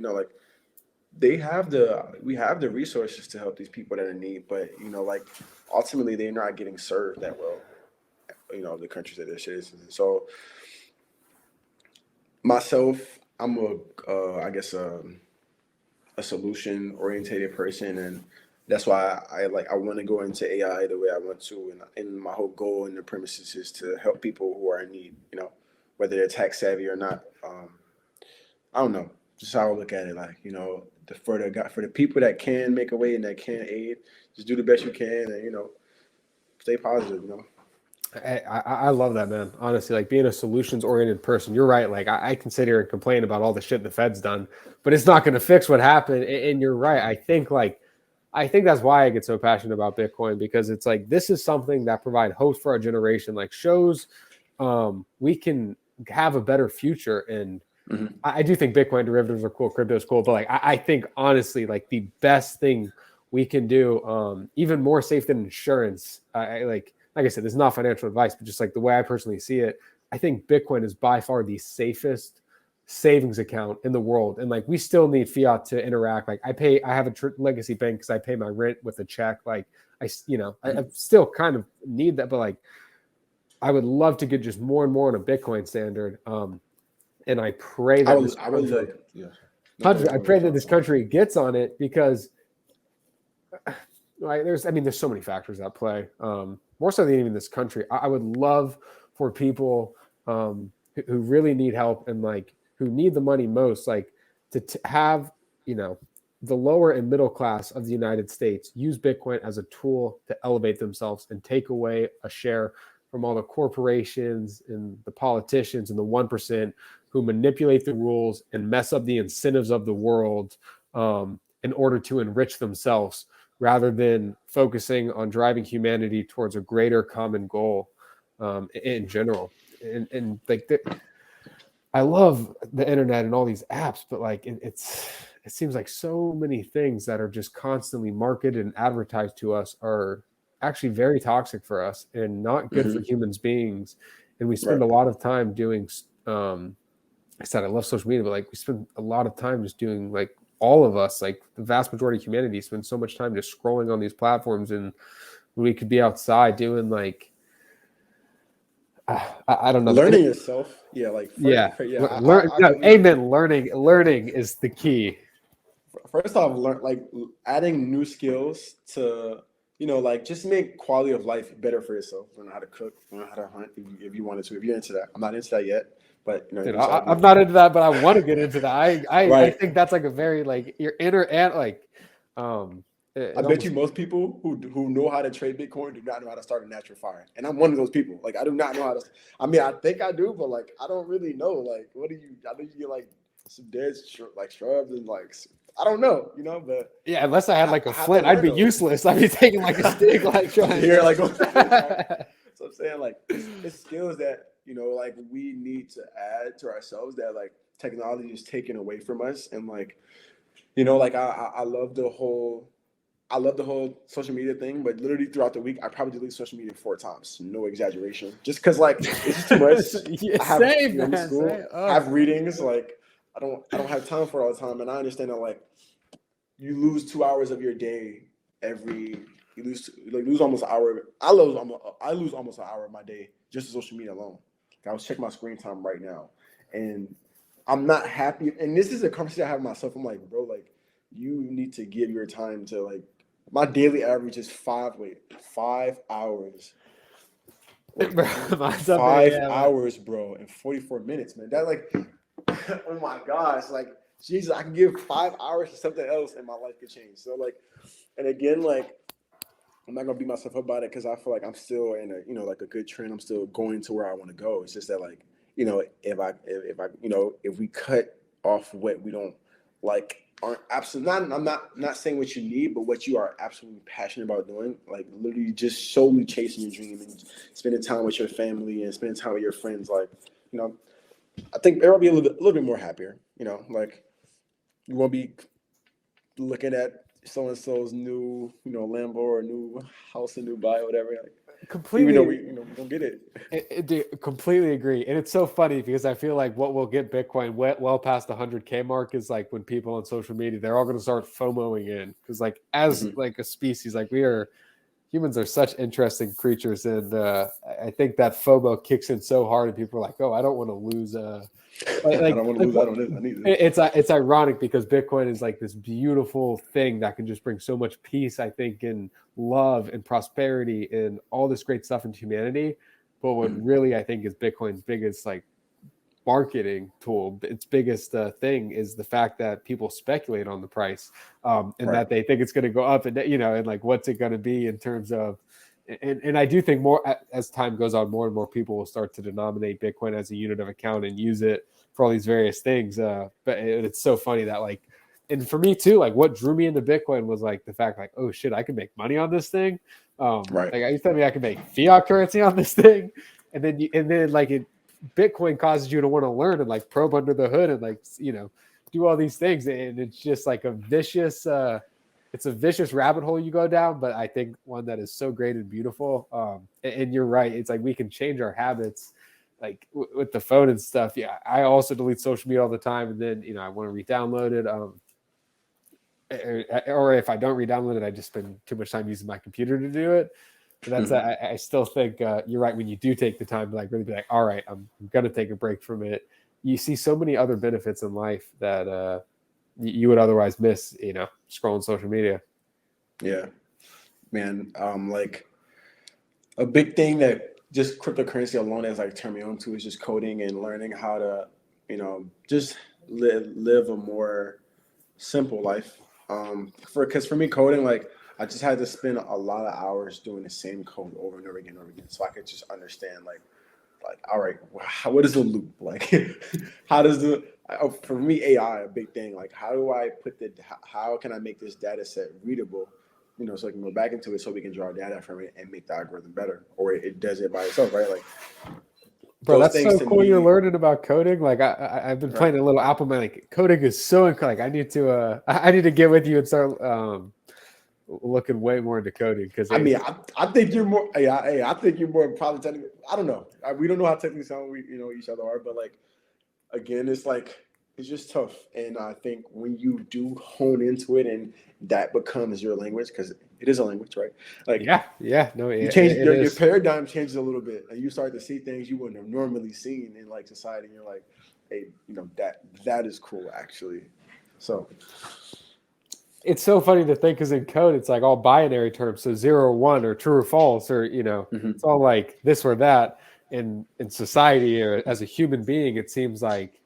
We have the resources to help these people that are in need, but ultimately they're not getting served that well. The countries that they're citizens in. So myself, I'm a solution orientated person, and that's why I want to go into AI the way I want to, and my whole goal and the premises is to help people who are in need, whether they're tech savvy or not. I don't know, just how I look at it, for the people that can make a way and that can aid, just do the best you can, and stay positive. I love that, man. Honestly, like being a solutions oriented person, you're right. Like I can sit here and complain about all the shit the Fed's done, but it's not going to fix what happened. And you're right. I think that's why I get so passionate about Bitcoin, because it's like, this is something that provide hope for our generation, like shows we can have a better future. And I do think Bitcoin derivatives are cool. Crypto is cool. But like, I think honestly, like the best thing we can do, even more safe than insurance, like I said, this is not financial advice, but just like the way I personally see it, I think Bitcoin is by far the safest savings account in the world. And like, we still need fiat to interact. Like I have a legacy bank because I pay my rent with a check. Like I still kind of need that, but like, I would love to get just more and more on a Bitcoin standard. And I pray that I pray that this country gets on it, because like there's so many factors at play. More so than even this country. I would love for people who really need help and like who need the money most, like to have, the lower and middle class of the United States use Bitcoin as a tool to elevate themselves and take away a share from all the corporations and the politicians and the 1% who manipulate the rules and mess up the incentives of the world in order to enrich themselves, rather than focusing on driving humanity towards a greater common goal in general. And like, I love the internet and all these apps, but like it seems like so many things that are just constantly marketed and advertised to us are actually very toxic for us and not good for humans beings. And we spend a lot of time doing, I said, I love social media, but like we spend a lot of time just doing, like all of us, like the vast majority of humanity spends so much time just scrolling on these platforms, and we could be outside doing like, I don't know. Learning yourself. Yeah. Amen. Learning is the key. First off, adding new skills to, just make quality of life better for yourself. Learn how to cook, learn how to hunt if you wanted to. If you're into that, I'm not into that yet, but I'm not into that, but I want to get into that. I think that's like a very like your inner and like. I bet you most people who know how to trade Bitcoin do not know how to start a natural fire, and I'm one of those people. Like I do not know how to. I mean, I think I do, but like I don't really know. Like, what do you? I know you get like some dead shrubs and like. I don't know, but yeah, unless I had like a flint, I'd be useless. I'd be taking like a stick, like trying. Here, like, so I'm saying, like, it's skills that like we need to add to ourselves that like technology is taking away from us, and like, like I love the whole I love the whole social media thing, but literally throughout the week, I probably delete social media 4 times. No exaggeration. Just because like it's just too much. Yeah, I have same, I'm in man. school, Same. I have readings. Like I don't have time for it all the time, and I understand that like you lose 2 hours of your day every. You lose almost an hour. I lose almost an hour of my day just to social media alone. Like, I was checking my screen time right now, and I'm not happy. And this is a conversation I have with myself. I'm like, bro, like you need to give your time to like. My daily average is 5 hours. Wait, Mine's up 5 at, hours, bro, and 44 minutes, man. That like, oh my gosh, like Jesus, I can give 5 hours to something else, and my life could change. So like, and again, like, I'm not gonna beat myself up about it because I feel like I'm still in a like a good trend. I'm still going to where I want to go. It's just that like, if we cut off what we don't like aren't absolutely not. I'm not saying what you need, but what you are absolutely passionate about doing, like literally just solely chasing your dream and spending time with your family and spending time with your friends. Like, I think everyone will be a little bit more happier. Like you won't be looking at so and so's new, Lambo or new house in Dubai or whatever. Like, completely. even though we don't get it. Completely agree, and it's so funny because I feel like what will get Bitcoin well past the 100K mark is like when people on social media, they're all going to start FOMOing in because like as like a species, like humans are such interesting creatures, and I think that FOMO kicks in so hard, and people are like, "Oh, I don't want to lose." I don't want to lose out on this. I need this. It's ironic because Bitcoin is like this beautiful thing that can just bring so much peace, I think, and love and prosperity and all this great stuff into humanity. But what really I think is Bitcoin's biggest like marketing tool, its biggest thing is the fact that people speculate on the price, and that they think it's going to go up, and and like what's it going to be in terms of. And I do think more as time goes on, more and more people will start to denominate Bitcoin as a unit of account and use it for all these various things. But it's so funny that like, and for me too, like what drew me into Bitcoin was like the fact like, oh shit, I can make money on this thing. Like I used to tell me I can make fiat currency on this thing, and then like Bitcoin causes you to want to learn and like probe under the hood and like do all these things, and it's just like a vicious. It's a vicious rabbit hole you go down, but I think one that is so great and beautiful. And you're right. It's like we can change our habits, like with the phone and stuff. Yeah, I also delete social media all the time, and then I want to re-download it. Or if I don't re-download it, I just spend too much time using my computer to do it. But that's I still think you're right when you do take the time to like really be like, all right, I'm gonna take a break from it. You see so many other benefits in life that you would otherwise miss, scrolling social media. Yeah, man. Like a big thing that just cryptocurrency alone has like turned me on to is just coding and learning how to, just live a more simple life. Because for me, coding, like I just had to spend a lot of hours doing the same code over and over again, so I could just understand like all right, what is the loop like? How does for me AI a big thing, like how do I how can I make this data set readable, so I can go back into it so we can draw data from it and make the algorithm better, or it does it by itself, right? Like, bro, that's so cool. You're learning about coding. Like I've been playing a little Apple, man. Like coding is so like I need to get with you and start looking way more into coding because I think you're more. I think you're more probably technical. I don't know. We don't know how technically sound we each other are, but like again, it's like it's just tough. And I think when you do hone into it and that becomes your language, because it is a language, right? Like you change your paradigm changes a little bit, and you start to see things you wouldn't have normally seen in like society. And you're like, hey, that is cool actually. So. It's so funny to think because in code it's like all binary terms, so 0 or 1 or true or false, or it's all like this or that. In society or as a human being, it seems like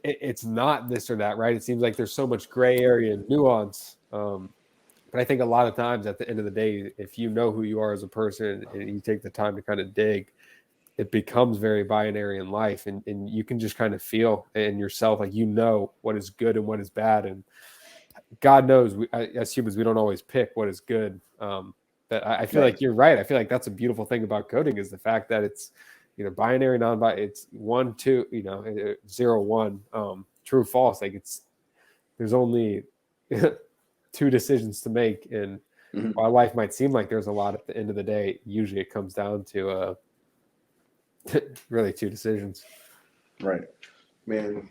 it's not this or that, right? It seems like there's so much gray area and nuance. But I think a lot of times at the end of the day, if you know who you are as a person and you take the time to kind of dig, it becomes very binary in life, and you can just kind of feel in yourself like what is good and what is bad. And God knows, as humans, we don't always pick what is good. But I feel like you're right. I feel like that's a beautiful thing about coding is the fact that it's, binary, non-binary. It's 1, 2, 0, 1, true, false. Like there's only two decisions to make, and while life might seem like there's a lot at the end of the day, usually it comes down to really two decisions. Right, man.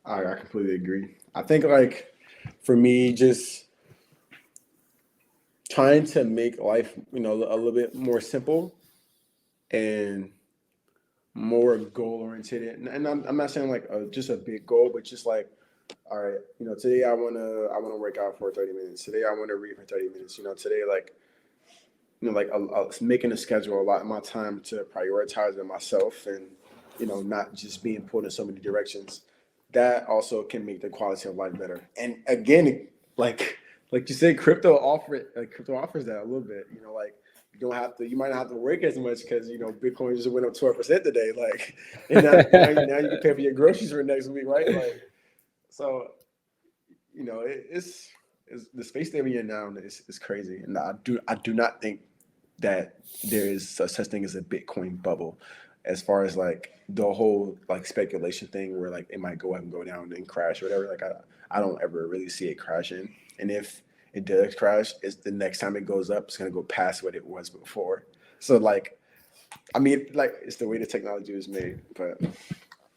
I completely agree. I think like for me, just trying to make life, a little bit more simple and more goal oriented. And I'm not saying like just a big goal, but just like, all right, today I wanna work out for 30 minutes. Today I want to read for 30 minutes. Today making a schedule, a lot of my time to prioritize it myself, and not just being pulled in so many directions. That also can make the quality of life better. And again, like you said, crypto offers that a little bit. You might not have to work as much because Bitcoin just went up 12% today. Like, and now you can pay for your groceries for next week, right? Like, so it's the space that we're in now is crazy, and I do not think that there is a such thing as a Bitcoin bubble, as far as like the whole like speculation thing where like it might go up and go down and crash or whatever. Like I don't ever really see it crashing, and if it does crash, it's the next time it goes up, it's gonna go past what it was before. So like, I mean, like it's the way the technology is made, but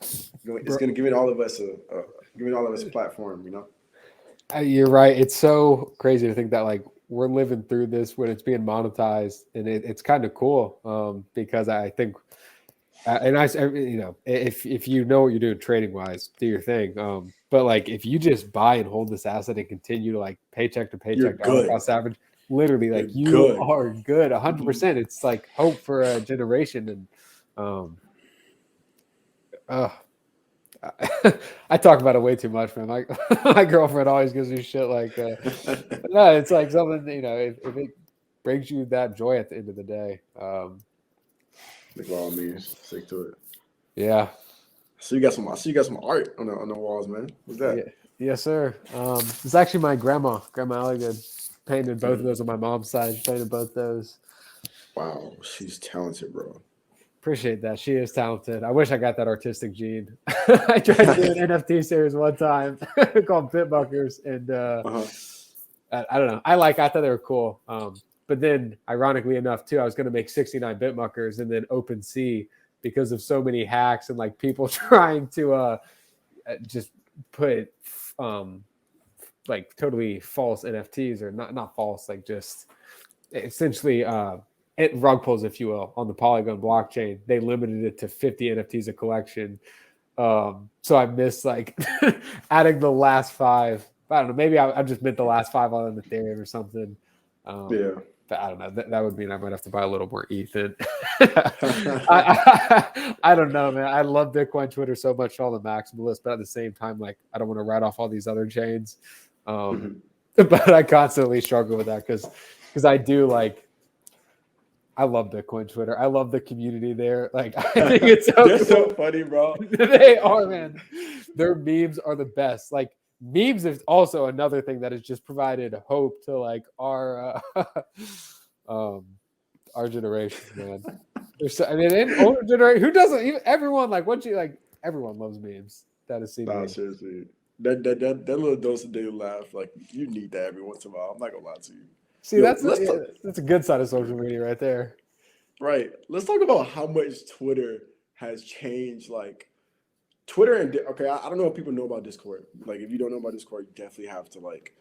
it's gonna give all of us a platform, You're right. It's so crazy to think that like we're living through this when it's being monetized, and it's kind of cool because I think, if you know what you're doing trading wise, do your thing. But like if you just buy and hold this asset and continue to like paycheck to paycheck dollar cost average, literally like you are good 100%. It's like hope for a generation, and I talk about it way too much, man. My girlfriend always gives me shit like, no, it's like something, if it brings you that joy at the end of the day. Like all means, stick to it. Yeah. So you got some art on the walls, man. What's that? Yeah. Yes, sir. It's actually my grandma Alligood, painted both of those on my mom's side. She painted both those. Wow, she's talented, bro. Appreciate that. She is talented. I wish I got that artistic gene. I tried to do an NFT series one time called Binmuckers, and I don't know. I thought they were cool. But then, ironically enough, too, I was going to make 69 Binmuckers, and then OpenSea, because of so many hacks and like people trying to just put like totally false NFTs, or not false, like just essentially rug pulls, if you will, on the Polygon blockchain. They limited it to 50 NFTs a collection. So I missed like adding the last 5. I don't know. Maybe I just meant the last 5 on Ethereum or something. Yeah. But I don't know. That would mean I might have to buy a little more ETH. I don't know, man. I love Bitcoin Twitter so much, all the maximalists, but at the same time, like I don't want to write off all these other chains. But I constantly struggle with that because I do like. I love Bitcoin Twitter. I love the community there. Like I think it's they're so funny, bro. They are, man. Their memes are the best. Like memes is also another thing that has just provided hope to like our generation, man. Older generation who doesn't even everyone like everyone loves memes. That is nah, seriously. That little dose of daily laugh, like you need that every once in a while. I'm not gonna lie to you. See, that's a good side of social media right there. Right. Let's talk about how much Twitter has changed. Like Twitter and I don't know if people know about Discord. Like if you don't know about Discord, you definitely have to like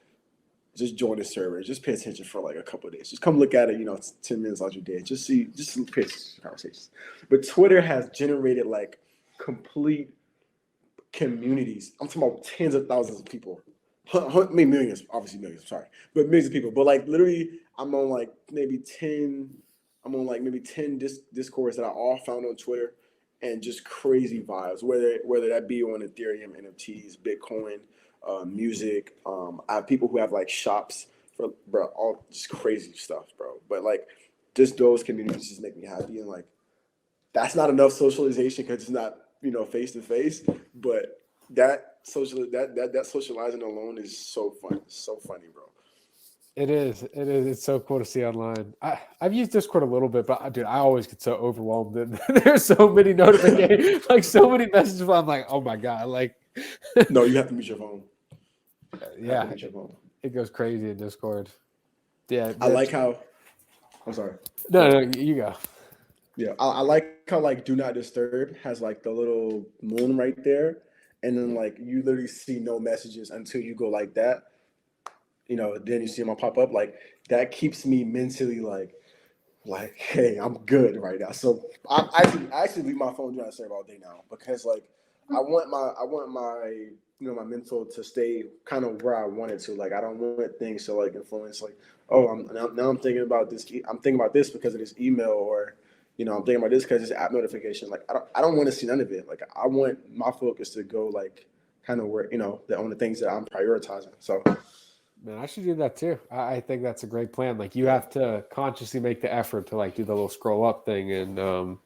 just join the server. Just pay attention for like a couple of days. Just come look at it. 10 minutes out your day. Just pay attention to conversations. But Twitter has generated like complete communities. I'm talking about tens of thousands of people. Millions, obviously millions, sorry, but millions of people. But like literally, I'm on like maybe 10 Discords that I all found on Twitter, and just crazy vibes. Whether that be on Ethereum, NFTs, Bitcoin, music. I have people who have like shops for all just crazy stuff, bro. But like just those communities just make me happy, and like that's not enough socialization because it's not face to face, but that socializing alone is so fun. It's so funny, bro. It is. It's so cool to see online. I've used Discord a little bit, but dude, I always get so overwhelmed. And there's so many notifications, like so many messages. I'm like, oh my god, like. No, you have to mute your phone. Yeah, it goes crazy in Discord. Yeah, I like how. I'm sorry. no, you go. Yeah, I like how like Do Not Disturb has like the little moon right there, and then like you literally see no messages until you go like that. Then you see them all pop up. Like that keeps me mentally like hey, I'm good right now. So I actually leave my phone Do Not Disturb all day now because like I want my my mental to stay kind of where I want it to. Like I don't want things to like influence like oh now I'm thinking about this. I'm thinking about this because of this email or I'm thinking about this because it's app notification. Like I don't want to see none of it. Like I want my focus to go like kind of where on the things that I'm prioritizing. So Man, I should do that too. I think that's a great plan. Like you have to consciously make the effort to like do the little scroll up thing, and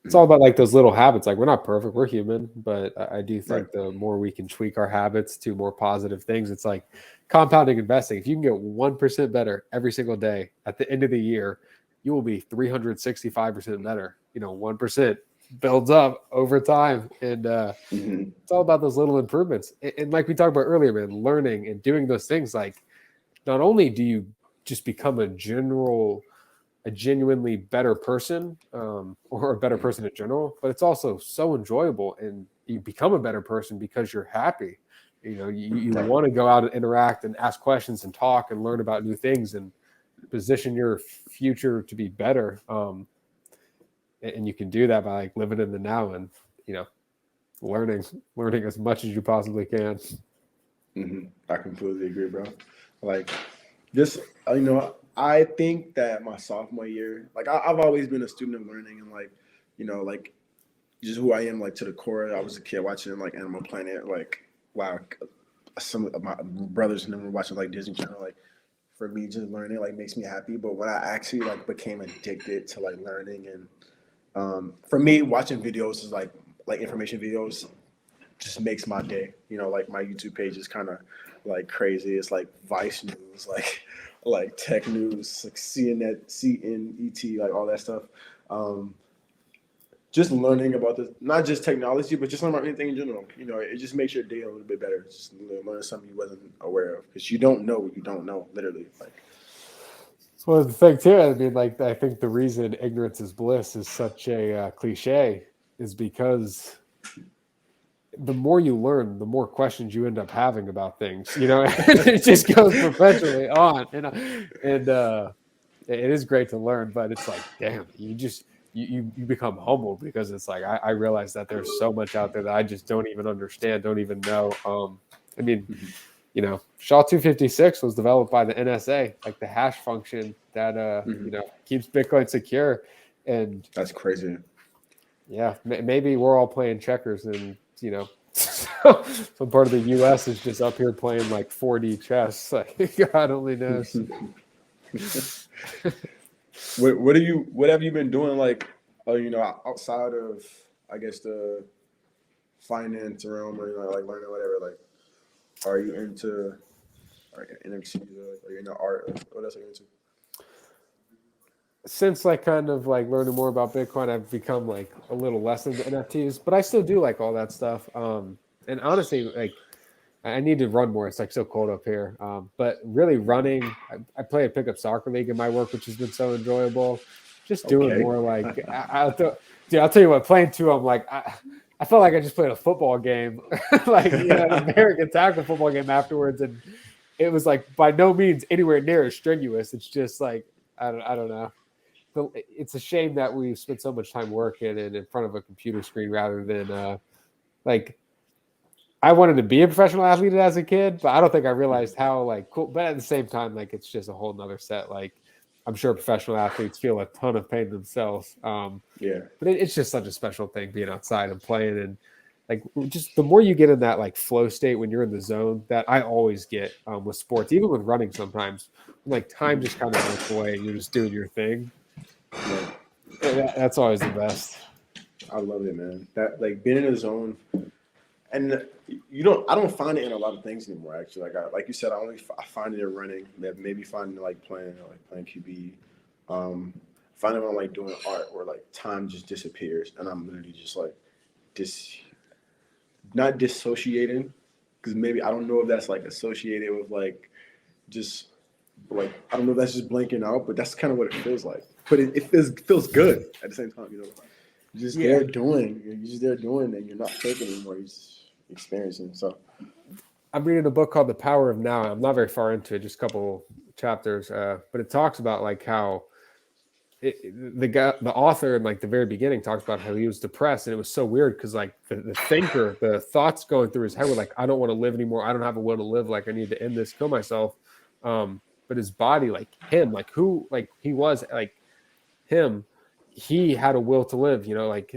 it's all about like those little habits. Like we're not perfect, we're human, but I do right, think the more we can tweak our habits to more positive things, it's like compounding investing. If you can get 1% better every single day, at the end of the year, you will be 365% better. 1% builds up over time, and it's all about those little improvements. And like we talked about earlier, man, learning and doing those things. Like not only do you just become a genuinely better person, or a better person in general, but it's also so enjoyable, and you become a better person because you're happy. You right. want to go out and interact and ask questions and talk and learn about new things and position your future to be better. And you can do that by like living in the now and learning as much as you possibly can. I completely agree, bro. Like just I think that my sophomore year, like I've always been a student of learning and like just who I am like to the core. I was a kid watching like Animal Planet, like wow, some of my brothers and them were watching like Disney Channel. Like for me, just learning like makes me happy. But when I actually like became addicted to like learning and for me, watching videos is like information videos just makes my day. Like my YouTube page is kind of like crazy. It's like Vice News, like tech news, like CNET, like all that stuff. Um, just learning about this, not just technology, but just learning about anything in general. It just makes your day a little bit better. Just learn something you wasn't aware of because you don't know what you don't know, literally. Like, Well, the thing too, I mean, like I think the reason ignorance is bliss is such a cliche is because the more you learn, the more questions you end up having about things. It just goes perpetually on, and it is great to learn, but it's like, damn, you become humble because it's like I realize that there's so much out there that I just don't even understand, don't even know. I mean, SHA-256 was developed by the NSA, like the hash function that keeps Bitcoin secure, and that's crazy. yeah, maybe we're all playing checkers, and some part of the U.S. is just up here playing like 4D chess. Like God only knows. What have you been doing like outside of I guess the finance realm or like learning whatever, like are you into NFTs or are you into art or what else are you into? Since like kind of like learning more about Bitcoin, I've become like a little less into NFTs, but I still do like all that stuff. And honestly, like I need to run more. It's like so cold up here. But really running, I play a pickup soccer league in my work, which has been so enjoyable. Just doing Okay. more like dude, I'll tell you what, playing two, I'm like I felt like I just played a football game, like an American tackle football game afterwards, and it was like by no means anywhere near as strenuous. It's just like I don't know. It's a shame that we spent so much time working and in front of a computer screen rather than like I wanted to be a professional athlete as a kid, but I don't think I realized how like cool. But at the same time, like it's just a whole nother set. Like I'm sure professional athletes feel a ton of pain themselves. Yeah. But it's just such a special thing being outside and playing, and like just the more you get in that like flow state when you're in the zone that I always get with sports, even with running sometimes, like time just kind of melts away and you're just doing your thing. Yeah. That's always the best. I love it, man. That like being in a zone, and I don't find it in a lot of things anymore. Actually, like you said, I find it in running. Maybe find it like playing QB. Find it when I'm like doing art where like time just disappears and I'm literally just like not dissociating because maybe I don't know if that's like associated with like just like, I don't know if that's just blanking out, but that's kind of what it feels like. But it feels good at the same time, you know. You're just there doing, and you're not thinking anymore. You're just experiencing. So I'm reading a book called The Power of Now. I'm not very far into it, just a couple chapters, but it talks about like how the author in like the very beginning talks about how he was depressed, and it was so weird because like the thinker, the thoughts going through his head were like, I don't want to live anymore. I don't have a will to live. Like I need to end this, kill myself. But his body, like him, like who, like he was, like him, he had a will to live, you know, like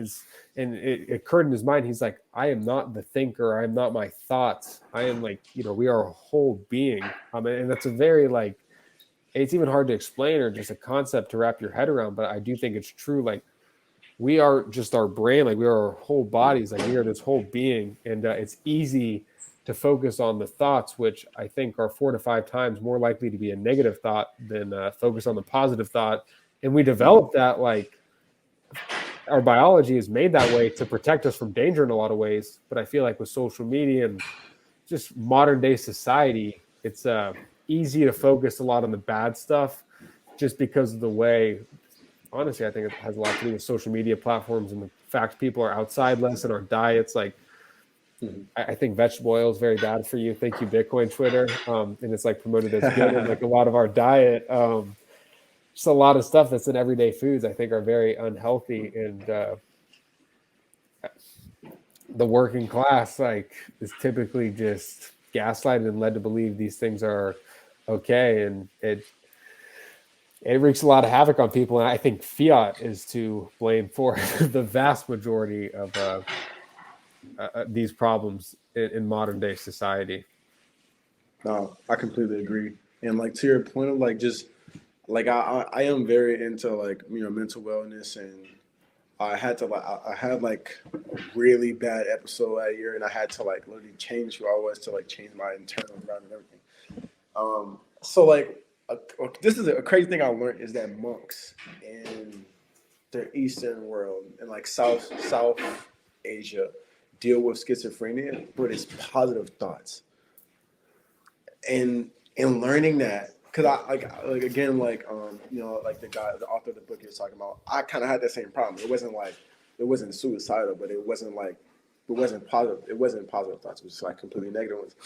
and it occurred in his mind. He's like, I am not the thinker. I am not my thoughts. I am like, you know, we are a whole being. And that's a very like, it's even hard to explain or just a concept to wrap your head around. But I do think it's true. Like we are just our brain, like we are our whole bodies, like we are this whole being. And it's easy to focus on the thoughts, which I think are 4 to 5 times more likely to be a negative thought than focus on the positive thought. And we develop that, like our biology is made that way to protect us from danger in a lot of ways. But I feel like with social media and just modern day society, it's easy to focus a lot on the bad stuff just because of the way, honestly, I think it has a lot to do with social media platforms and the fact people are outside less in our diets. Like I think vegetable oil is very bad for you. Thank you, Bitcoin Twitter. And it's like promoted as good in like a lot of our diet. Just a lot of stuff that's in everyday foods, I think, are very unhealthy. And the working class, like, is typically just gaslighted and led to believe these things are okay. And it wreaks a lot of havoc on people. And I think fiat is to blame for the vast majority of these problems in modern day society. No, I completely agree. And like to your point of like just like I am very into like, you know, mental wellness, and I had to like I had like a really bad episode that year, and I had to like literally change who I was to like change my internal environment and everything. So like this is a crazy thing I learned is that monks in the Eastern world and like South Asia deal with schizophrenia, but it's positive thoughts. And learning that, because I like again like you know, like the author of the book he was talking about, I kind of had that same problem. It wasn't suicidal, but it wasn't positive. It wasn't positive thoughts. It was like completely negative ones.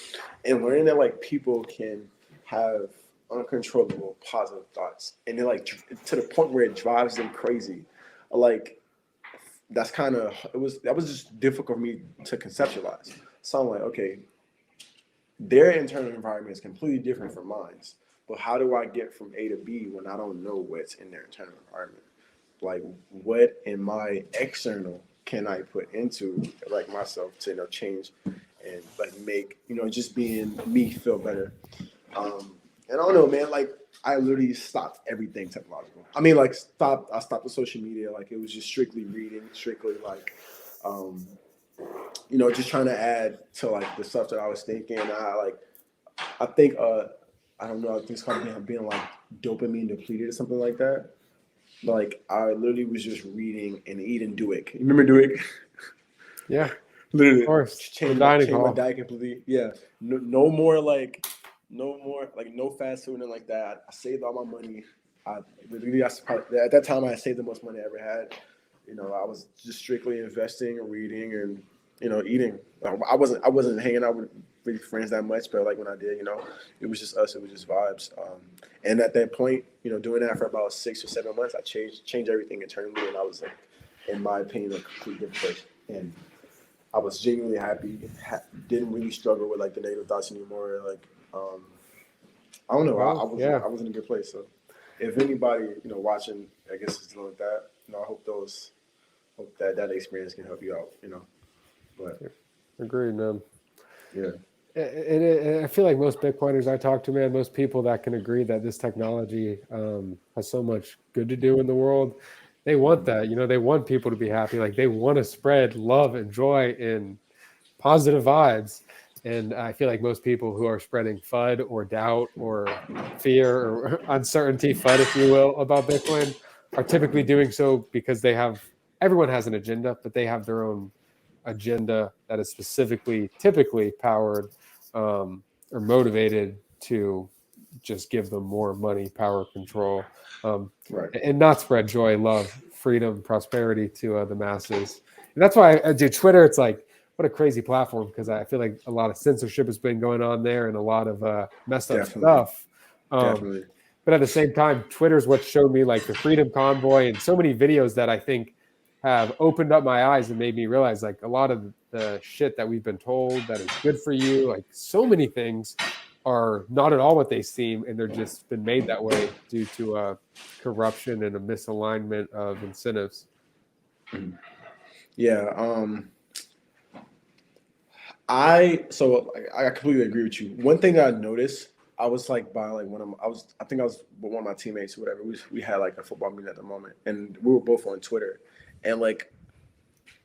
And learning that like people can have uncontrollable positive thoughts, and they're like to the point where it drives them crazy. Like that's kind of that was just difficult for me to conceptualize. So I'm like, okay, their internal environment is completely different from mine. But how do I get from A to B when I don't know what's in their internal environment? Like, what in my external can I put into like myself to, you know, change and like make, you know, just being me feel better. And I don't know, man, like I literally stopped everything technological. I mean, like I stopped the social media. Like it was just strictly reading, strictly like, you know, just trying to add to like the stuff that I was thinking. I think, I don't know, I think it's called being like dopamine depleted or something like that. Like I literally was just reading and eating Duick. You remember Duick? Yeah, literally. Of course. Change my diet completely. Yeah. No more like no fast food and like that. I saved all my money. At that time I saved the most money I ever had. You know, I was just strictly investing and reading and, you know, eating. I wasn't hanging out with really friends that much, but like when I did, you know, it was just us. It was just vibes. And at that point, you know, doing that for about 6 or 7 months, I changed everything internally, and I was like, in my opinion, a complete different person. And I was genuinely happy. Didn't really struggle with like the negative thoughts anymore. Like, I don't know. I was in a good place. So, if anybody, you know, watching, I guess is dealing with that, you know, I hope that experience can help you out. You know, but agreed, man. Yeah. And I feel like most Bitcoiners I talk to, man, most people that can agree that this technology has so much good to do in the world, they want that. You know, they want people to be happy. Like they want to spread love and joy and positive vibes. And I feel like most people who are spreading FUD or doubt or fear or uncertainty, FUD, if you will, about Bitcoin are typically doing so because everyone has an agenda, but they have their own agenda that is typically powered or motivated to just give them more money, power, control, Right. and not spread joy, love, freedom, prosperity to the masses. And that's why I do Twitter. It's like, what a crazy platform, because I feel like a lot of censorship has been going on there and a lot of messed up stuff. Definitely. But at the same time, Twitter's what showed me like the Freedom Convoy and so many videos that I think have opened up my eyes and made me realize like a lot of the shit that we've been told that is good for you, like so many things are not at all what they seem, and they're just been made that way due to corruption and a misalignment of incentives. Yeah. I completely agree with you. One thing that I noticed, I was like by like I think I was with one of my teammates or whatever. We had like a football meeting at the moment, and we were both on Twitter, and like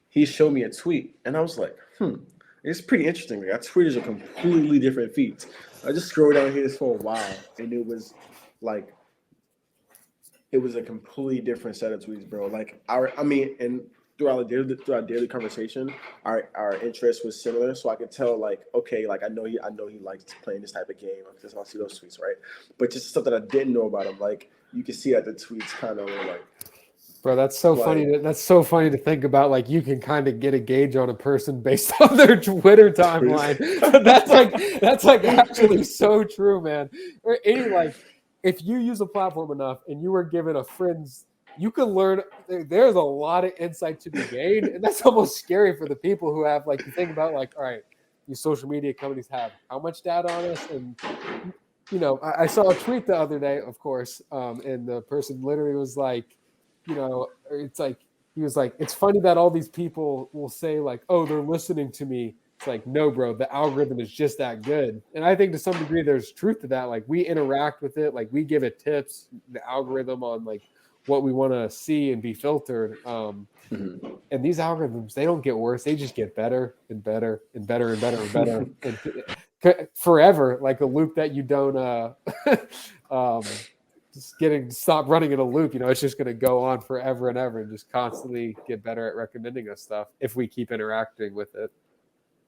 he showed me a tweet, and I was like, it's pretty interesting. Like, our Twitters are completely different feeds. I just scrolled down here for a while, and it was a completely different set of tweets, bro. Like and throughout our daily conversation, our interest was similar. So I could tell, like, okay, like I know he likes playing this type of game. Because I see those tweets, right? But just stuff that I didn't know about him, like you can see that the tweets kind of were like. Bro, that's so funny. That's so funny to think about. Like, you can kind of get a gauge on a person based on their Twitter timeline. that's like actually so true, man. Or if you use a platform enough and you were given a friend's, you can learn. There's a lot of insight to be gained, and that's almost scary for the people who have, like, you think about, like, all right, these social media companies have how much data on us, and I saw a tweet the other day, of course, and the person literally was like, it's like, he was like, it's funny that all these people will say like, oh, they're listening to me. It's like, no, bro, the algorithm is just that good. And I think to some degree there's truth to that. Like, we interact with it, like we give it tips, the algorithm on like what we want to see and be filtered. And these algorithms, they don't get worse. They just get better and better and better and better and better. And forever, like a loop that you don't just stop running in a loop. It's just going to go on forever and ever and just constantly get better at recommending us stuff if we keep interacting with it.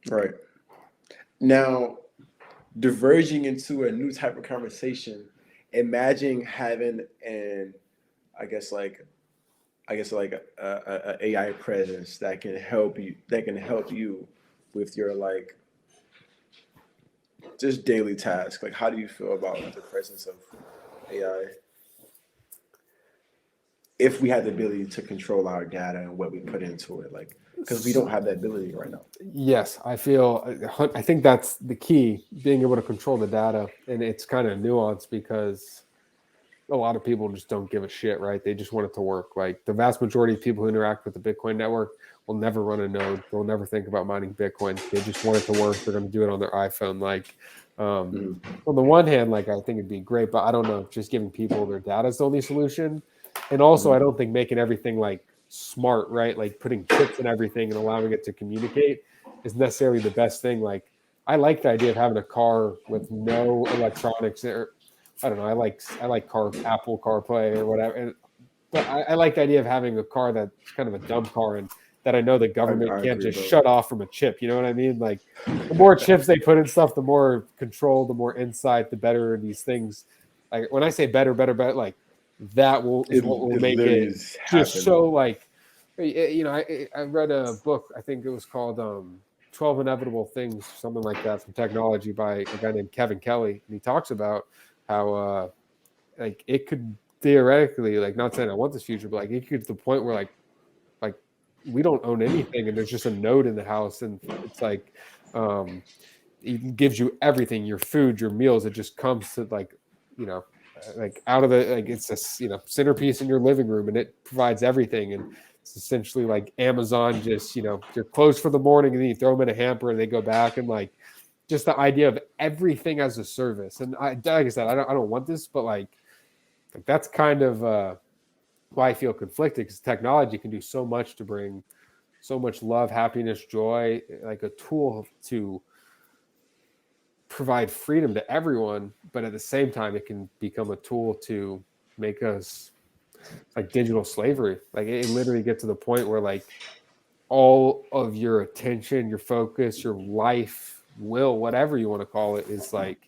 Right. Now, diverging into a new type of conversation, imagine having a AI presence that can help you with your like just daily tasks. Like, how do you feel about the presence of AI if we had the ability to control our data and what we put into it? Like, because we don't have that ability right now. Yes, I think that's the key, being able to control the data. And it's kind of nuanced because a lot of people just don't give a shit, right? They just want it to work. Like, the vast majority of people who interact with the Bitcoin network will never run a node. They'll never think about mining Bitcoin. They just want it to work. They're going to do it on their iPhone. Like, on the one hand, like, I think it'd be great, but I don't know if just giving people their data is the only solution. And also, I don't think making everything like smart, right? Like putting chips in everything and allowing it to communicate is necessarily the best thing. Like, I like the idea of having a car with no electronics, or I don't know. I like Apple CarPlay or whatever. But I like the idea of having a car that's kind of a dumb car and that I know the government can't just shut off from a chip. You know what I mean? Like, the more chips they put in stuff, the more control, the more insight, the better these things. Like, when I say better, like, that is what will make it just so like, I read a book, I think it was called 12 Inevitable Things, something like that, from technology by a guy named Kevin Kelly. And he talks about how like it could theoretically, like, not saying I want this future, but like it could get to the point where like we don't own anything and there's just a node in the house, and it's like it gives you everything, your food, your meals. It just comes to like out of the, like, it's a centerpiece in your living room, and it provides everything. And it's essentially like Amazon, just you're closed for the morning and then you throw them in a hamper and they go back, and like just the idea of everything as a service. And like I said, I don't want this, but like that's kind of why I feel conflicted, because technology can do so much to bring so much love, happiness, joy, like a tool to provide freedom to everyone, but at the same time it can become a tool to make us like digital slavery. Like, it literally gets to the point where like all of your attention, your focus, your life, will, whatever you want to call it, is like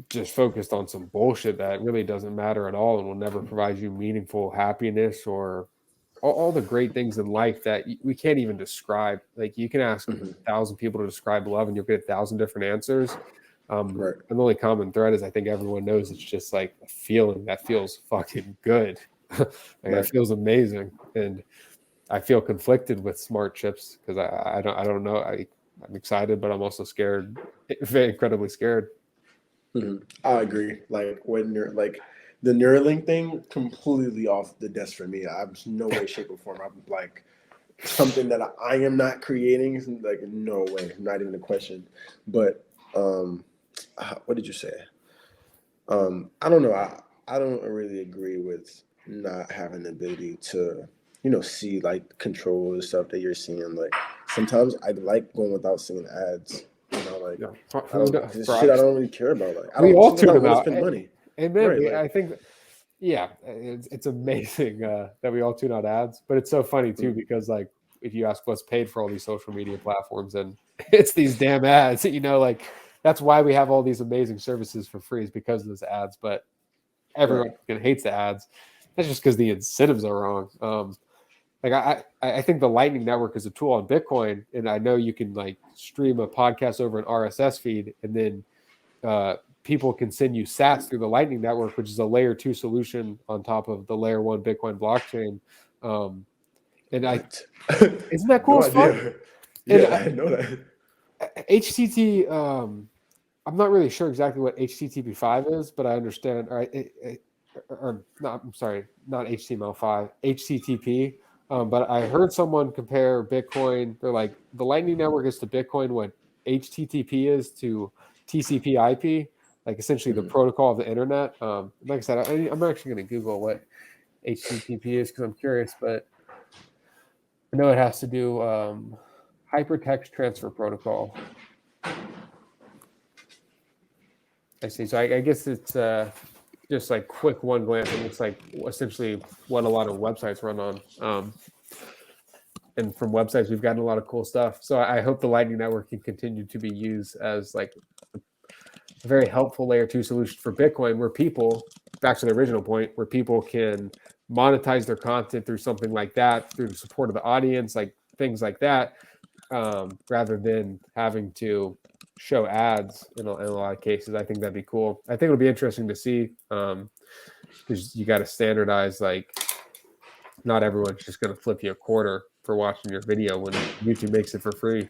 just focused on some bullshit that really doesn't matter at all and will never provide you meaningful happiness or all the great things in life that we can't even describe. Like you can ask 1,000 people to describe love and you'll get 1,000 different answers. Right. And the only common thread is I think everyone knows it's just like a feeling that feels fucking good. Like It feels amazing. And I feel conflicted with smart chips because I don't know. I'm excited, but I'm also scared, incredibly scared. I agree. Like when you're like the Neuralink thing, completely off the desk for me. I'm no way, shape, or form. I'm like something that I am not creating. Like no way, not even a question. But what did you say? I don't know. I don't really agree with not having the ability to, see like control the stuff that you're seeing. Like sometimes I like going without seeing ads. Like I don't, this shit I don't really care about. Like We all tune I them want to out. spend money. Amen. Right, like, I think, yeah, it's amazing that we all tune out ads. But it's so funny too because like if you ask what's paid for all these social media platforms, and it's these damn ads. Like that's why we have all these amazing services for free is because of those ads. But everyone hates the ads. That's just because the incentives are wrong. Like I think the Lightning Network is a tool on Bitcoin, and I know you can like stream a podcast over an RSS feed, and then people can send you sats through the Lightning Network, which is a layer 2 solution on top of the layer 1 Bitcoin blockchain. And isn't that cool no as fuck? idea. Yeah, I know that. HTT, I'm not really sure exactly what HTTP5 is, but I understand. All right, or not. I'm sorry, not HTML5, HTTP. But I heard someone compare Bitcoin. They're like the Lightning Network is to Bitcoin what HTTP is to TCP/IP, like essentially the protocol of the internet. Like I said, I'm actually going to Google what HTTP is because I'm curious, but I know it has to do hypertext transfer protocol. I see. So I guess it's just like quick one glance. It looks like essentially what a lot of websites run on. And from websites, we've gotten a lot of cool stuff. So I hope the Lightning Network can continue to be used as like a very helpful layer 2 solution for Bitcoin, where people, back to the original point, where people can monetize their content through something like that, through the support of the audience, like things like that, rather than having to show ads in a lot of cases. I think that'd be cool. I think it'll be interesting to see because you got to standardize, like not everyone's just going to flip you a quarter for watching your video when YouTube makes it for free.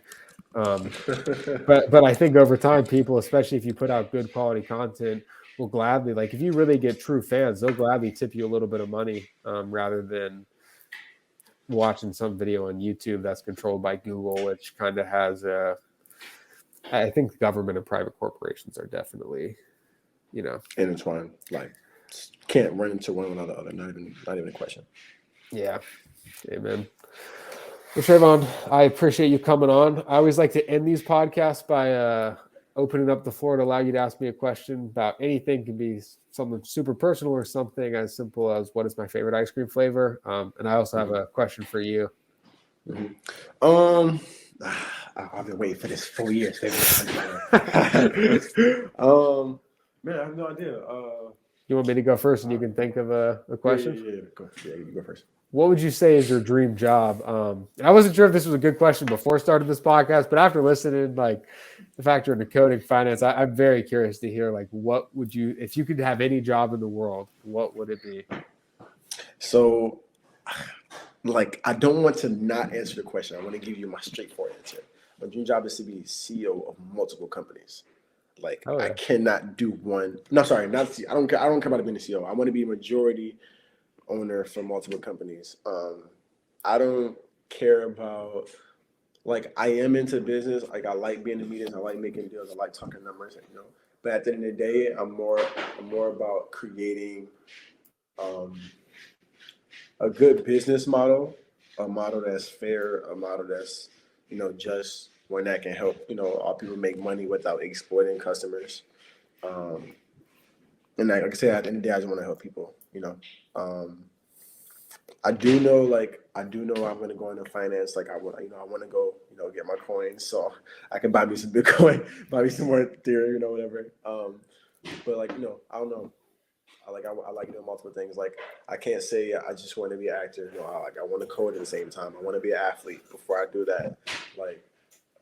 But I think over time, people, especially if you put out good quality content, will gladly, like if you really get true fans, they'll gladly tip you a little bit of money rather than watching some video on YouTube that's controlled by Google, which kind of has I think government and private corporations are definitely, intertwined. Like can't run into one without the other. Not even a question. Yeah. Amen. Well, Trevon, I appreciate you coming on. I always like to end these podcasts by opening up the floor to allow you to ask me a question about anything. It can be something super personal or something as simple as what is my favorite ice cream flavor. And I also have a question for you. I've been waiting for this 4 years, baby. Man, I have no idea. You want me to go first and you can think of a question? Yeah, you go first. What would you say is your dream job? I wasn't sure if this was a good question before starting this podcast, but after listening, like the factor into coding, finance, I'm very curious to hear, like, what would you, if you could have any job in the world, what would it be? So, like, I don't want to not answer the question. I want to give you my straightforward answer. My dream job is to be CEO of multiple companies. Like, I cannot do one. No, sorry, not. I don't care about being a CEO. I want to be a majority owner for multiple companies. I don't care about, like, I am into business. Like, I like being in meetings. I like making deals. I like talking numbers. But at the end of the day, I'm more about creating a good business model, a model that's fair, a model that's just one that can help all people make money without exploiting customers. And like I said, at the end of the day, I just want to help people. I do know I'm going to go into finance. Like I want to go, get my coins so I can buy me some Bitcoin, buy me some more Ethereum, whatever. But like, I don't know. I like doing multiple things. Like I can't say I just want to be an actor. I want to code at the same time. I want to be an athlete before I do that. Like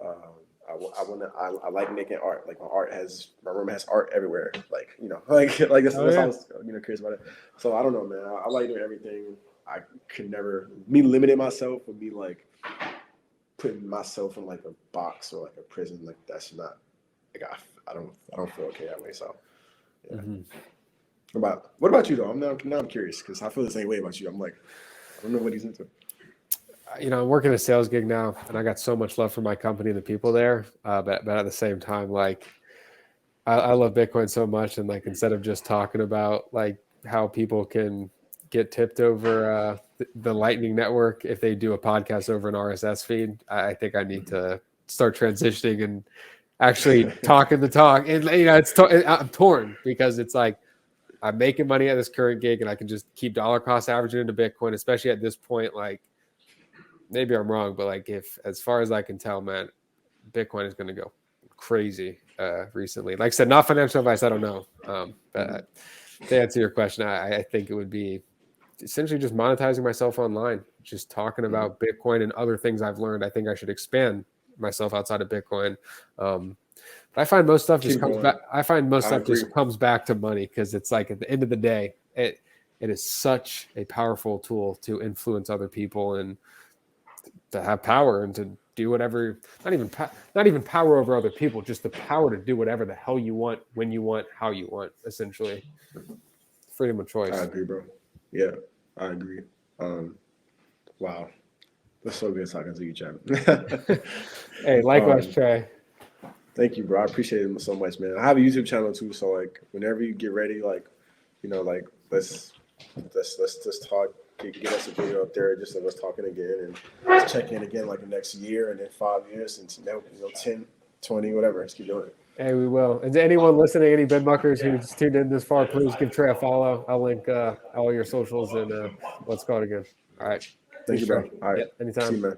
I like making art. Like my room has art everywhere. Like that's how I was curious about it. So I don't know, man. I like doing everything. I could never limiting myself would be like putting myself in like a box or like a prison. Like that's not like I don't feel okay that way. So yeah. Mm-hmm. What about you though? I'm curious because I feel the same way about you. I'm like, I don't know what he's into. I'm working a sales gig now, and I got so much love for my company and the people there. But at the same time, like, I love Bitcoin so much, and like instead of just talking about like how people can get tipped over the Lightning Network if they do a podcast over an RSS feed, I think I need to start transitioning and actually talking the talk. And I'm torn because it's like I'm making money at this current gig, and I can just keep dollar cost averaging into Bitcoin, especially at this point. Like, maybe I'm wrong, but like as far as I can tell, man, Bitcoin is going to go crazy recently. Like I said, not financial advice. I don't know. But to answer your question, I think it would be essentially just monetizing myself online, just talking about Bitcoin and other things I've learned. I think I should expand myself outside of Bitcoin. But I find most stuff just comes back. I find most stuff just comes back to money because it's like at the end of the day, it is such a powerful tool to influence other people and to have power and to do whatever. Not even power over other people, just the power to do whatever the hell you want, when you want, how you want. Essentially, freedom of choice. I agree, bro. Yeah, I agree. Wow, that's so good talking to you, Chad. Hey, likewise, Trey. Thank you, bro. I appreciate it so much, man. I have a YouTube channel too, so like whenever you get ready, like let's just talk. Get us a video up there, just of us talking again, and let's check in again like the next year, and then 5 years, and 10, 20, whatever. Let's keep doing it. Hey, we will. And to anyone listening, any Binmuckers who's tuned in this far, please give Trey a follow. I'll link all your socials and let's call it again. All right. Thank you, bro. All right. Yep, anytime. See you, man.